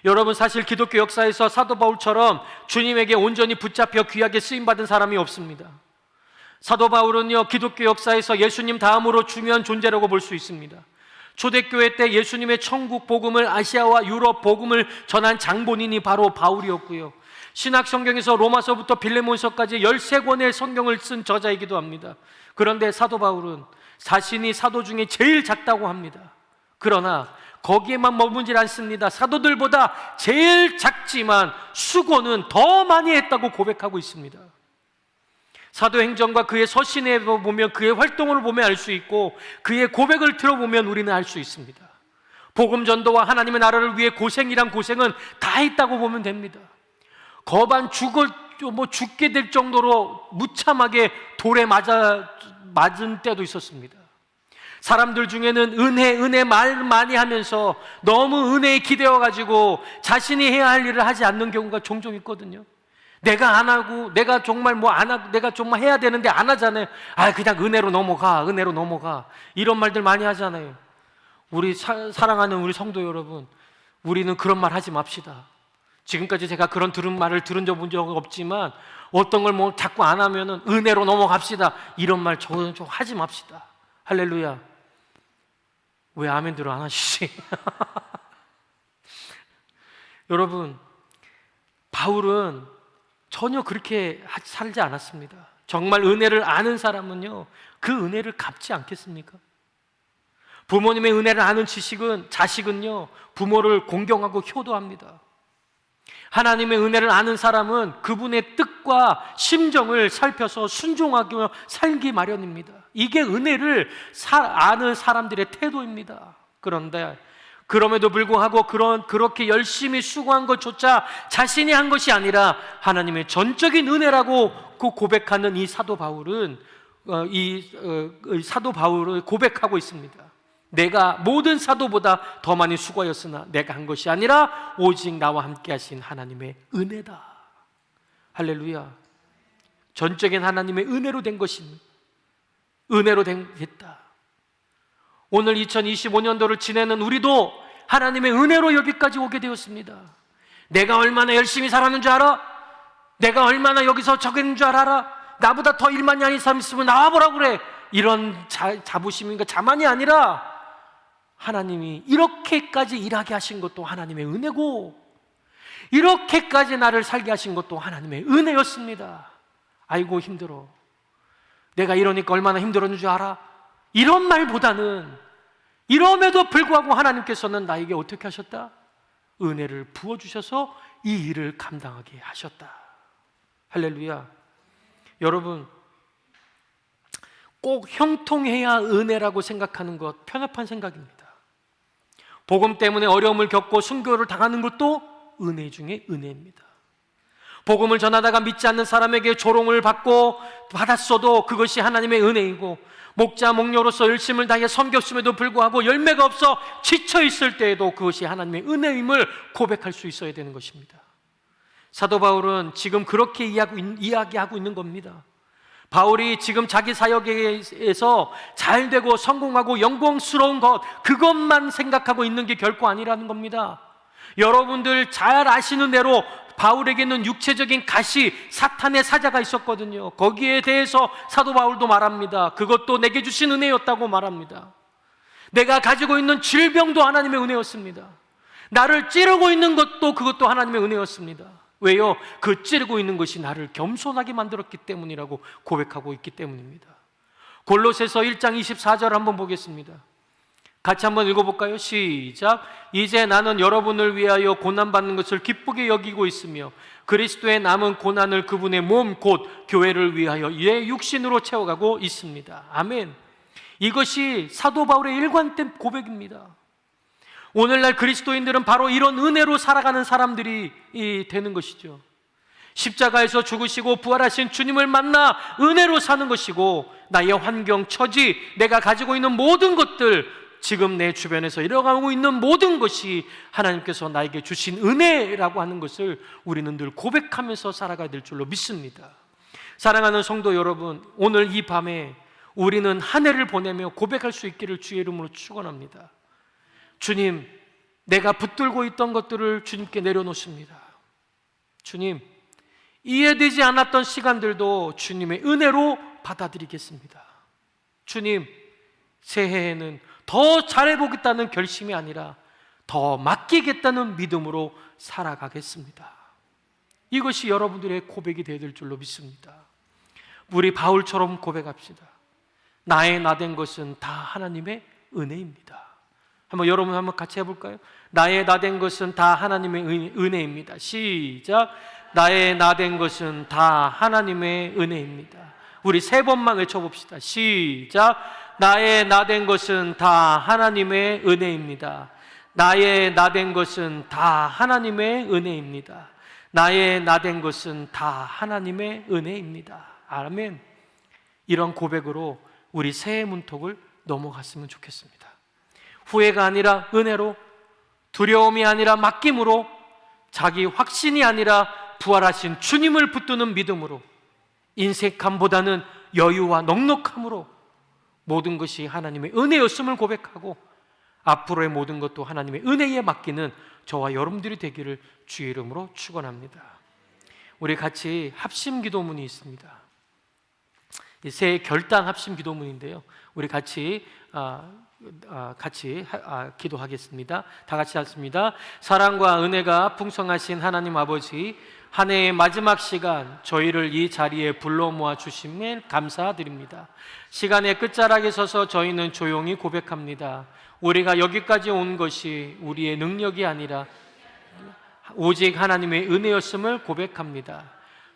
여러분, 사실 기독교 역사에서 사도 바울처럼 주님에게 온전히 붙잡혀 귀하게 쓰임받은 사람이 없습니다. 사도 바울은요, 기독교 역사에서 예수님 다음으로 중요한 존재라고 볼 수 있습니다. 초대교회 때 예수님의 천국 복음을 아시아와 유럽 복음을 전한 장본인이 바로 바울이었고요, 신약 성경에서 로마서부터 빌레몬서까지 13권의 성경을 쓴 저자이기도 합니다. 그런데 사도 바울은 자신이 사도 중에 제일 작다고 합니다. 그러나 거기에만 머물질 않습니다. 사도들보다 제일 작지만 수고는 더 많이 했다고 고백하고 있습니다. 사도행전과 그의 서신에 보면, 그의 활동을 보면 알 수 있고, 그의 고백을 들어보면 우리는 알 수 있습니다. 복음 전도와 하나님의 나라를 위해 고생이란 고생은 다 했다고 보면 됩니다. 거반 죽게 될 정도로 무참하게 돌에 맞은 때도 있었습니다. 사람들 중에는 은혜 말 많이 하면서 너무 은혜에 기대어가지고 자신이 해야 할 일을 하지 않는 경우가 종종 있거든요. 내가 안 하고, 내가 정말 내가 정말 해야 되는데 안 하잖아요. 그냥 은혜로 넘어가. 이런 말들 많이 하잖아요. 우리 사랑하는 우리 성도 여러분, 우리는 그런 말 하지 맙시다. 지금까지 제가 그런 말을 들은 적 없지만, 어떤 걸 자꾸 안 하면은 은혜로 넘어갑시다, 이런 말 좀 하지 맙시다. 할렐루야. 왜 아멘들을 안 하시지? 여러분, 바울은 전혀 그렇게 살지 않았습니다. 정말 은혜를 아는 사람은요, 그 은혜를 갚지 않겠습니까? 부모님의 은혜를 아는 자식은요, 부모를 공경하고 효도합니다. 하나님의 은혜를 아는 사람은 그분의 뜻과 심정을 살펴서 순종하게 살기 마련입니다. 이게 은혜를 아는 사람들의 태도입니다. 그런데 그럼에도 불구하고 그렇게 열심히 수고한 것조차 자신이 한 것이 아니라 하나님의 전적인 은혜라고 고백하는 이 사도 바울은 고백하고 있습니다. 내가 모든 사도보다 더 많이 수고하였으나 내가 한 것이 아니라 오직 나와 함께 하신 하나님의 은혜다. 할렐루야. 전적인 하나님의 은혜로 된 것입니다. 은혜로 됐다. 오늘 2025년도를 지내는 우리도 하나님의 은혜로 여기까지 오게 되었습니다. 내가 얼마나 열심히 살았는 줄 알아? 내가 얼마나 여기서 저기는 줄 알아? 나보다 더 일 많이 하는 사람 있으면 나와보라고 그래. 이런 자부심인가 자만이 아니라 하나님이 이렇게까지 일하게 하신 것도 하나님의 은혜고, 이렇게까지 나를 살게 하신 것도 하나님의 은혜였습니다. 아이고 힘들어, 내가 이러니까 얼마나 힘들었는 줄 알아? 이런 말보다는, 이럼에도 불구하고 하나님께서는 나에게 어떻게 하셨다? 은혜를 부어주셔서 이 일을 감당하게 하셨다. 할렐루야. 여러분, 꼭 형통해야 은혜라고 생각하는 것 편협한 생각입니다. 복음 때문에 어려움을 겪고 순교를 당하는 것도 은혜 중에 은혜입니다. 복음을 전하다가 믿지 않는 사람에게 조롱을 받았어도 그것이 하나님의 은혜이고, 목자 목녀로서 열심을 다해 섬겼음에도 불구하고 열매가 없어 지쳐 있을 때에도 그것이 하나님의 은혜임을 고백할 수 있어야 되는 것입니다. 사도 바울은 지금 그렇게 이야기하고 있는 겁니다. 바울이 지금 자기 사역에서 잘되고 성공하고 영광스러운 것, 그것만 생각하고 있는 게 결코 아니라는 겁니다. 여러분들 잘 아시는 대로 바울에게는 육체적인 가시, 사탄의 사자가 있었거든요. 거기에 대해서 사도 바울도 말합니다. 그것도 내게 주신 은혜였다고 말합니다. 내가 가지고 있는 질병도 하나님의 은혜였습니다. 나를 찌르고 있는 것도 그것도 하나님의 은혜였습니다. 왜요? 그 찌르고 있는 것이 나를 겸손하게 만들었기 때문이라고 고백하고 있기 때문입니다. 골로새서 1장 24절 한번 보겠습니다. 같이 한번 읽어볼까요? 시작. 이제 나는 여러분을 위하여 고난받는 것을 기쁘게 여기고 있으며 그리스도의 남은 고난을 그분의 몸 곧 교회를 위하여 예 육신으로 채워가고 있습니다. 아멘. 이것이 사도 바울의 일관된 고백입니다. 오늘날 그리스도인들은 바로 이런 은혜로 살아가는 사람들이 되는 것이죠. 십자가에서 죽으시고 부활하신 주님을 만나 은혜로 사는 것이고, 나의 환경, 처지, 내가 가지고 있는 모든 것들, 지금 내 주변에서 일어나고 있는 모든 것이 하나님께서 나에게 주신 은혜라고 하는 것을 우리는 늘 고백하면서 살아가야 될 줄로 믿습니다. 사랑하는 성도 여러분, 오늘 이 밤에 우리는 한 해를 보내며 고백할 수 있기를 주의 이름으로 축원합니다. 주님, 내가 붙들고 있던 것들을 주님께 내려놓습니다. 주님, 이해되지 않았던 시간들도 주님의 은혜로 받아들이겠습니다. 주님, 새해에는 더 잘해보겠다는 결심이 아니라 더 맡기겠다는 믿음으로 살아가겠습니다. 이것이 여러분들의 고백이 되어야 될 줄로 믿습니다. 우리 바울처럼 고백합시다. 나의 나된 것은 다 하나님의 은혜입니다. 여러분 한번 같이 해볼까요? 나의 나된 것은 다 하나님의 은혜입니다. 시작. 나의 나된 것은 다 하나님의 은혜입니다. 우리 세 번만 외쳐봅시다. 시작. 나의 나된 것은 다 하나님의 은혜입니다. 나의 나된 것은 다 하나님의 은혜입니다. 나의 나된 것은 다 하나님의 은혜입니다. 아멘. 이런 고백으로 우리 새해 문턱을 넘어갔으면 좋겠습니다. 후회가 아니라 은혜로, 두려움이 아니라 맡김으로, 자기 확신이 아니라 부활하신 주님을 붙드는 믿음으로, 인색함보다는 여유와 넉넉함으로 모든 것이 하나님의 은혜였음을 고백하고 앞으로의 모든 것도 하나님의 은혜에 맡기는 저와 여러분들이 되기를 주의 이름으로 축원합니다. 우리 같이 합심 기도문이 있습니다. 새해 결단 합심 기도문인데요, 우리 같이 기도하겠습니다. 다 같이 하겠습니다. 사랑과 은혜가 풍성하신 하나님 아버지, 한 해의 마지막 시간 저희를 이 자리에 불러 모아 주심에 감사드립니다. 시간의 끝자락에 서서 저희는 조용히 고백합니다. 우리가 여기까지 온 것이 우리의 능력이 아니라 오직 하나님의 은혜였음을 고백합니다.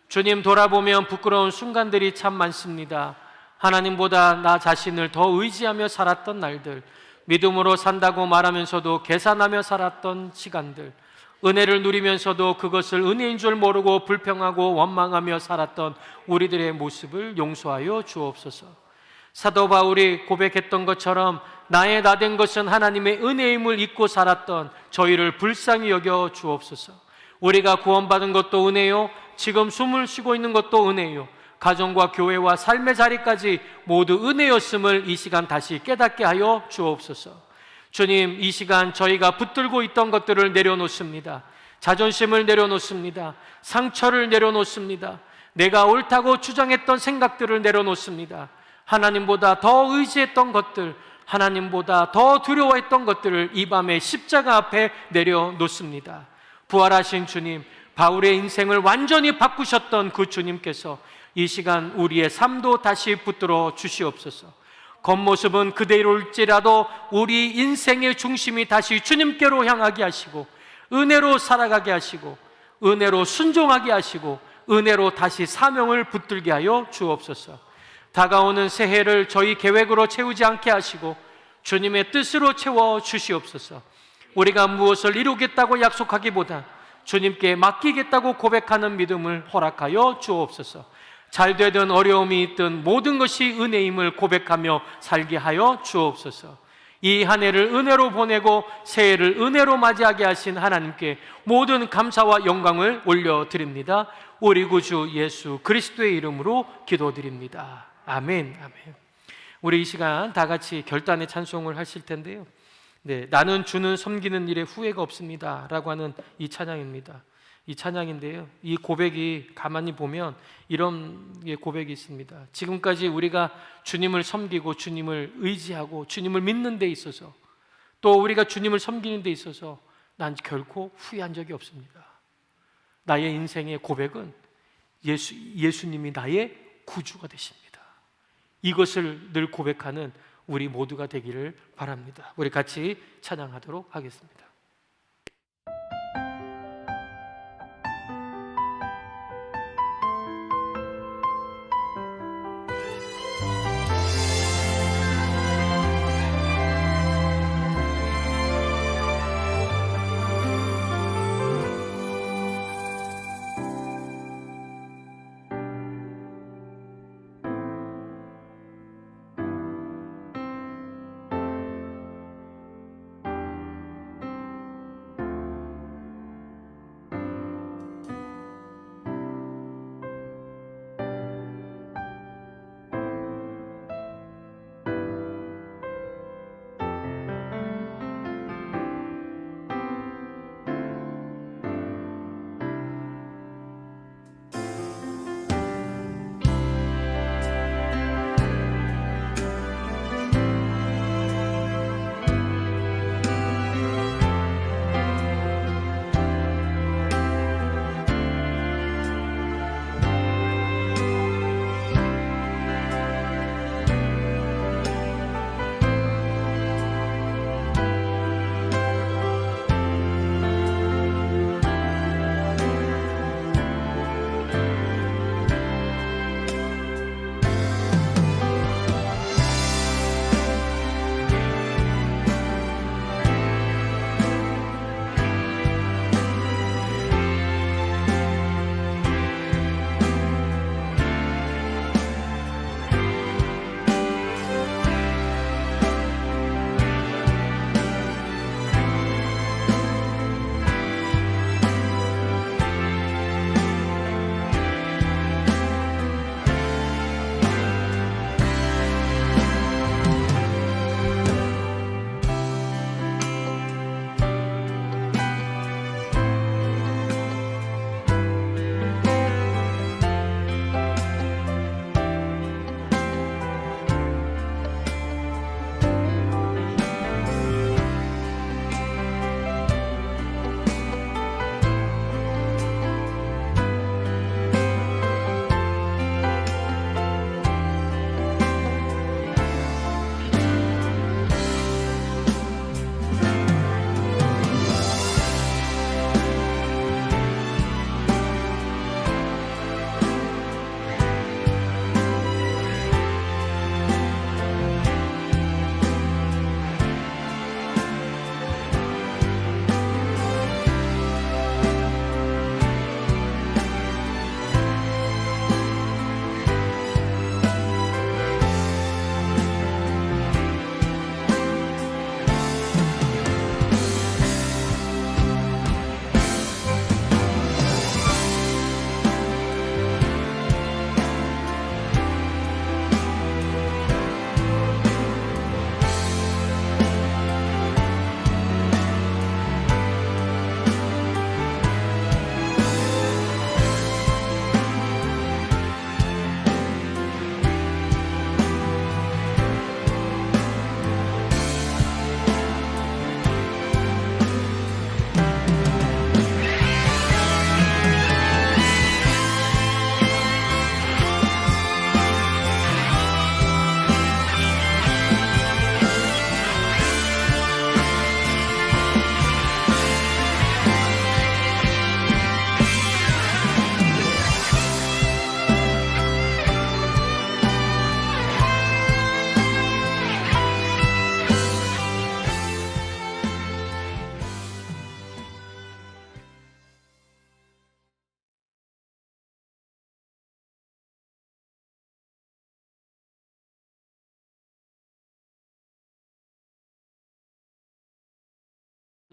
주님, 돌아보면 부끄러운 순간들이 참 많습니다. 하나님보다 나 자신을 더 의지하며 살았던 날들, 믿음으로 산다고 말하면서도 계산하며 살았던 시간들, 은혜를 누리면서도 그것을 은혜인 줄 모르고 불평하고 원망하며 살았던 우리들의 모습을 용서하여 주옵소서. 사도 바울이 고백했던 것처럼 나의 나된 것은 하나님의 은혜임을 잊고 살았던 저희를 불쌍히 여겨 주옵소서. 우리가 구원받은 것도 은혜요, 지금 숨을 쉬고 있는 것도 은혜요, 가정과 교회와 삶의 자리까지 모두 은혜였음을 이 시간 다시 깨닫게 하여 주옵소서. 주님, 이 시간 저희가 붙들고 있던 것들을 내려놓습니다. 자존심을 내려놓습니다. 상처를 내려놓습니다. 내가 옳다고 주장했던 생각들을 내려놓습니다. 하나님보다 더 의지했던 것들, 하나님보다 더 두려워했던 것들을 이 밤에 십자가 앞에 내려놓습니다. 부활하신 주님, 바울의 인생을 완전히 바꾸셨던 그 주님께서 이 시간 우리의 삶도 다시 붙들어 주시옵소서. 겉모습은 그대로일지라도 우리 인생의 중심이 다시 주님께로 향하게 하시고, 은혜로 살아가게 하시고, 은혜로 순종하게 하시고, 은혜로 다시 사명을 붙들게 하여 주옵소서. 다가오는 새해를 저희 계획으로 채우지 않게 하시고 주님의 뜻으로 채워 주시옵소서. 우리가 무엇을 이루겠다고 약속하기보다 주님께 맡기겠다고 고백하는 믿음을 허락하여 주옵소서. 잘 되든 어려움이 있든 모든 것이 은혜임을 고백하며 살게 하여 주옵소서. 이 한 해를 은혜로 보내고 새해를 은혜로 맞이하게 하신 하나님께 모든 감사와 영광을 올려드립니다. 우리 구주 예수 그리스도의 이름으로 기도드립니다. 아멘. 아멘. 우리 이 시간 다 같이 결단의 찬송을 하실 텐데요, 나는 주는 섬기는 일에 후회가 없습니다 라고 하는 이 찬양입니다. 이 찬양인데요. 이 고백이 가만히 보면 이런 고백이 있습니다. 지금까지 우리가 주님을 섬기고 주님을 의지하고 주님을 믿는 데 있어서, 또 우리가 주님을 섬기는 데 있어서 난 결코 후회한 적이 없습니다. 나의 인생의 고백은 예수님이 나의 구주가 되십니다. 이것을 늘 고백하는 우리 모두가 되기를 바랍니다. 우리 같이 찬양하도록 하겠습니다.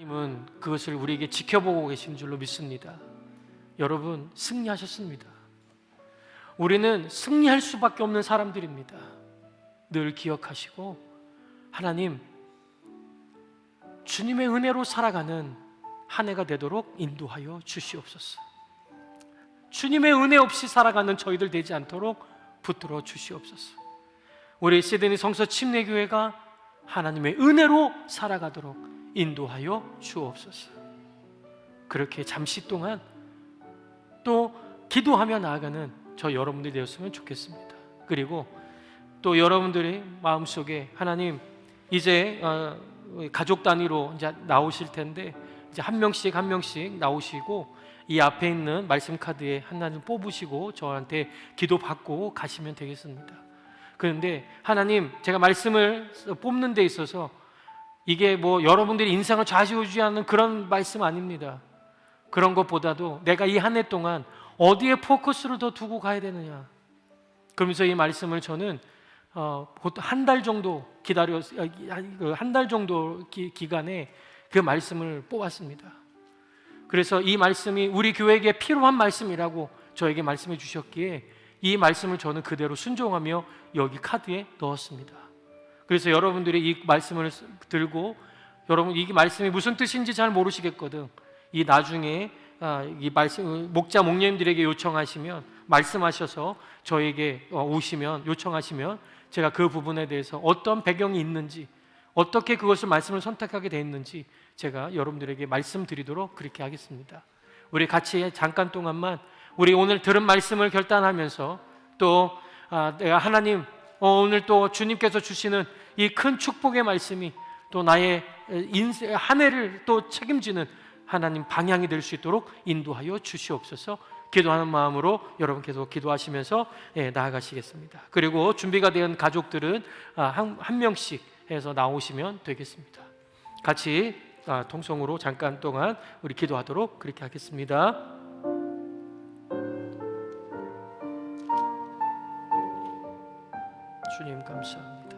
하나님은 그것을 우리에게 지켜보고 계신 줄로 믿습니다. 여러분, 승리하셨습니다. 우리는 승리할 수밖에 없는 사람들입니다. 늘 기억하시고, 하나님, 주님의 은혜로 살아가는 한 해가 되도록 인도하여 주시옵소서. 주님의 은혜 없이 살아가는 저희들 되지 않도록 붙들어 주시옵소서. 우리 시드니 성서 침례교회가 하나님의 은혜로 살아가도록 인도하여 주옵소서. 그렇게 잠시 동안 또 기도하며 나아가는 저 여러분들이 되었으면 좋겠습니다. 그리고 또 여러분들의 마음속에 하나님 이제 가족 단위로 이제 나오실 텐데 이제 한 명씩 나오시고 이 앞에 있는 말씀 카드에 하나님 뽑으시고 저한테 기도 받고 가시면 되겠습니다. 그런데 하나님 제가 말씀을 뽑는 데 있어서 이게 뭐 여러분들의 인상을 좌지우지하는 그런 말씀 아닙니다. 그런 것보다도 내가 이 한 해 동안 어디에 포커스를 더 두고 가야 되느냐. 그러면서 이 말씀을 저는 보통 한 달 정도 한 달 정도 기간에 그 말씀을 뽑았습니다. 그래서 이 말씀이 우리 교회에게 필요한 말씀이라고 저에게 말씀해 주셨기에 이 말씀을 저는 그대로 순종하며 여기 카드에 넣었습니다. 그래서 여러분들이 이 말씀을 들고 여러분 이 말씀이 무슨 뜻인지 잘 모르시겠거든. 이 나중에 이 말씀 목자 목녀님들에게 요청하시면 말씀하셔서 저에게 오시면 요청하시면 제가 그 부분에 대해서 어떤 배경이 있는지 어떻게 그것을 말씀을 선택하게 되었는지 제가 여러분들에게 말씀드리도록 그렇게 하겠습니다. 우리 같이 잠깐 동안만 우리 오늘 들은 말씀을 결단하면서 또 내가 하나님 오늘 또 주님께서 주시는 이 큰 축복의 말씀이 또 나의 인생 한 해를 또 책임지는 하나님 방향이 될 수 있도록 인도하여 주시옵소서. 기도하는 마음으로 여러분 계속 기도하시면서 나아가시겠습니다. 그리고 준비가 된 가족들은 한 명씩 해서 나오시면 되겠습니다. 같이 통성으로 잠깐 동안 우리 기도하도록 그렇게 하겠습니다. 주님 감사합니다.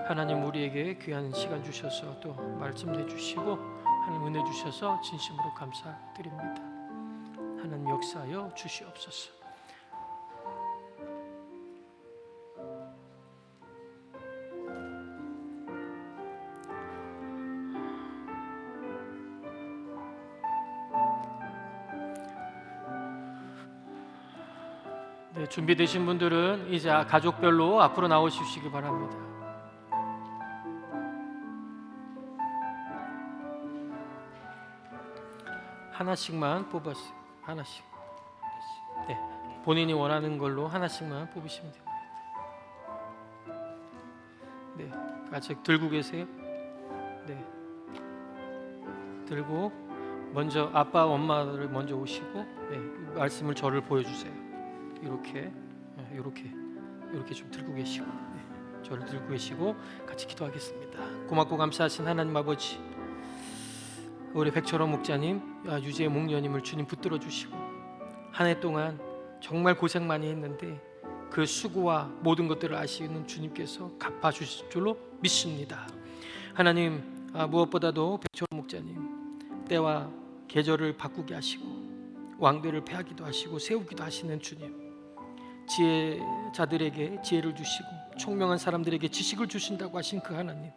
하나님 우리에게 귀한 시간 주셔서 또 말씀 내주시고 하나님 은혜 주셔서 진심으로 감사드립니다. 하나님 역사하여 주시옵소서. 네, 준비되신 분들은 이제 가족별로 앞으로 나오시기 바랍니다. 하나씩만 뽑았어요. 하나씩. 네, 본인이 원하는 걸로 하나씩만 뽑으시면 됩니다. 네, 아직 들고 계세요? 네, 들고 먼저 아빠, 엄마를 먼저 오시고 네, 말씀을 저를 보여주세요. 이렇게 좀 들고 계시고 저를 들고 계시고 같이 기도하겠습니다. 고맙고 감사하신 하나님 아버지, 우리 백철원 목자님, 유재 목녀님을 주님 붙들어 주시고 한 해 동안 정말 고생 많이 했는데 그 수고와 모든 것들을 아시는 주님께서 갚아주실 줄로 믿습니다. 하나님, 무엇보다도 백철원 목자님 때와 계절을 바꾸게 하시고 왕들을 패하기도 하시고 세우기도 하시는 주님, 지혜자들에게 지혜를 주시고 총명한 사람들에게 지식을 주신다고 하신 그 하나님,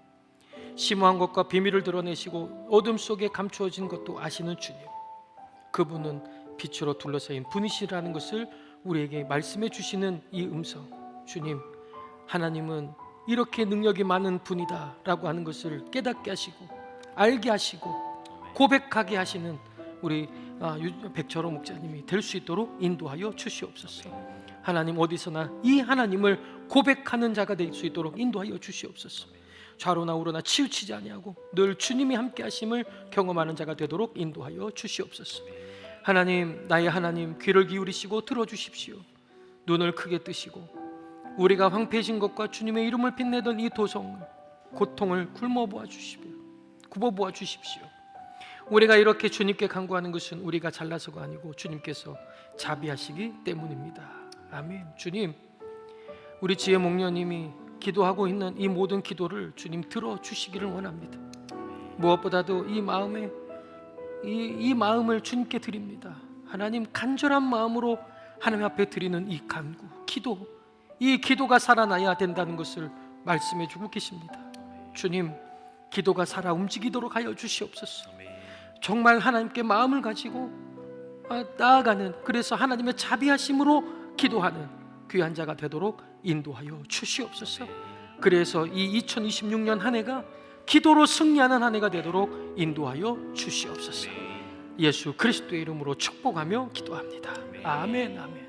심오한 것과 비밀을 드러내시고 어둠 속에 감추어진 것도 아시는 주님, 그분은 빛으로 둘러싸인 분이시라는 것을 우리에게 말씀해 주시는 이 음성, 주님, 하나님은 이렇게 능력이 많은 분이다 라고 하는 것을 깨닫게 하시고 알게 하시고 고백하게 하시는 우리 백철호 목자님이 될 수 있도록 인도하여 주시옵소서. 하나님, 어디서나 이 하나님을 고백하는 자가 될 수 있도록 인도하여 주시옵소서. 좌로나 우로나 치우치지 아니하고 늘 주님이 함께 하심을 경험하는 자가 되도록 인도하여 주시옵소서. 하나님, 나의 하나님, 귀를 기울이시고 들어주십시오. 눈을 크게 뜨시고 우리가 황폐해진 것과 주님의 이름을 빛내던 이 도성을, 고통을 굽어보아 주십시오. 우리가 이렇게 주님께 간구하는 것은 우리가 잘나서가 아니고 주님께서 자비하시기 때문입니다. 아멘. 주님, 우리 지혜 목녀님이 기도하고 있는 이 모든 기도를 주님 들어주시기를 원합니다. 무엇보다도 이 마음을 주님께 드립니다. 하나님, 간절한 마음으로 하나님 앞에 드리는 이 간구, 기도, 이 기도가 살아나야 된다는 것을 말씀해 주고 계십니다. 주님, 기도가 살아 움직이도록 하여 주시옵소서. 정말 하나님께 마음을 가지고 나아가는, 그래서 하나님의 자비하심으로 기도하는 귀한 자가 되도록 인도하여 주시옵소서. 그래서 이 2026년 한 해가 기도로 승리하는 한 해가 되도록 인도하여 주시옵소서. 예수 그리스도의 이름으로 축복하며 기도합니다. 아멘, 아멘.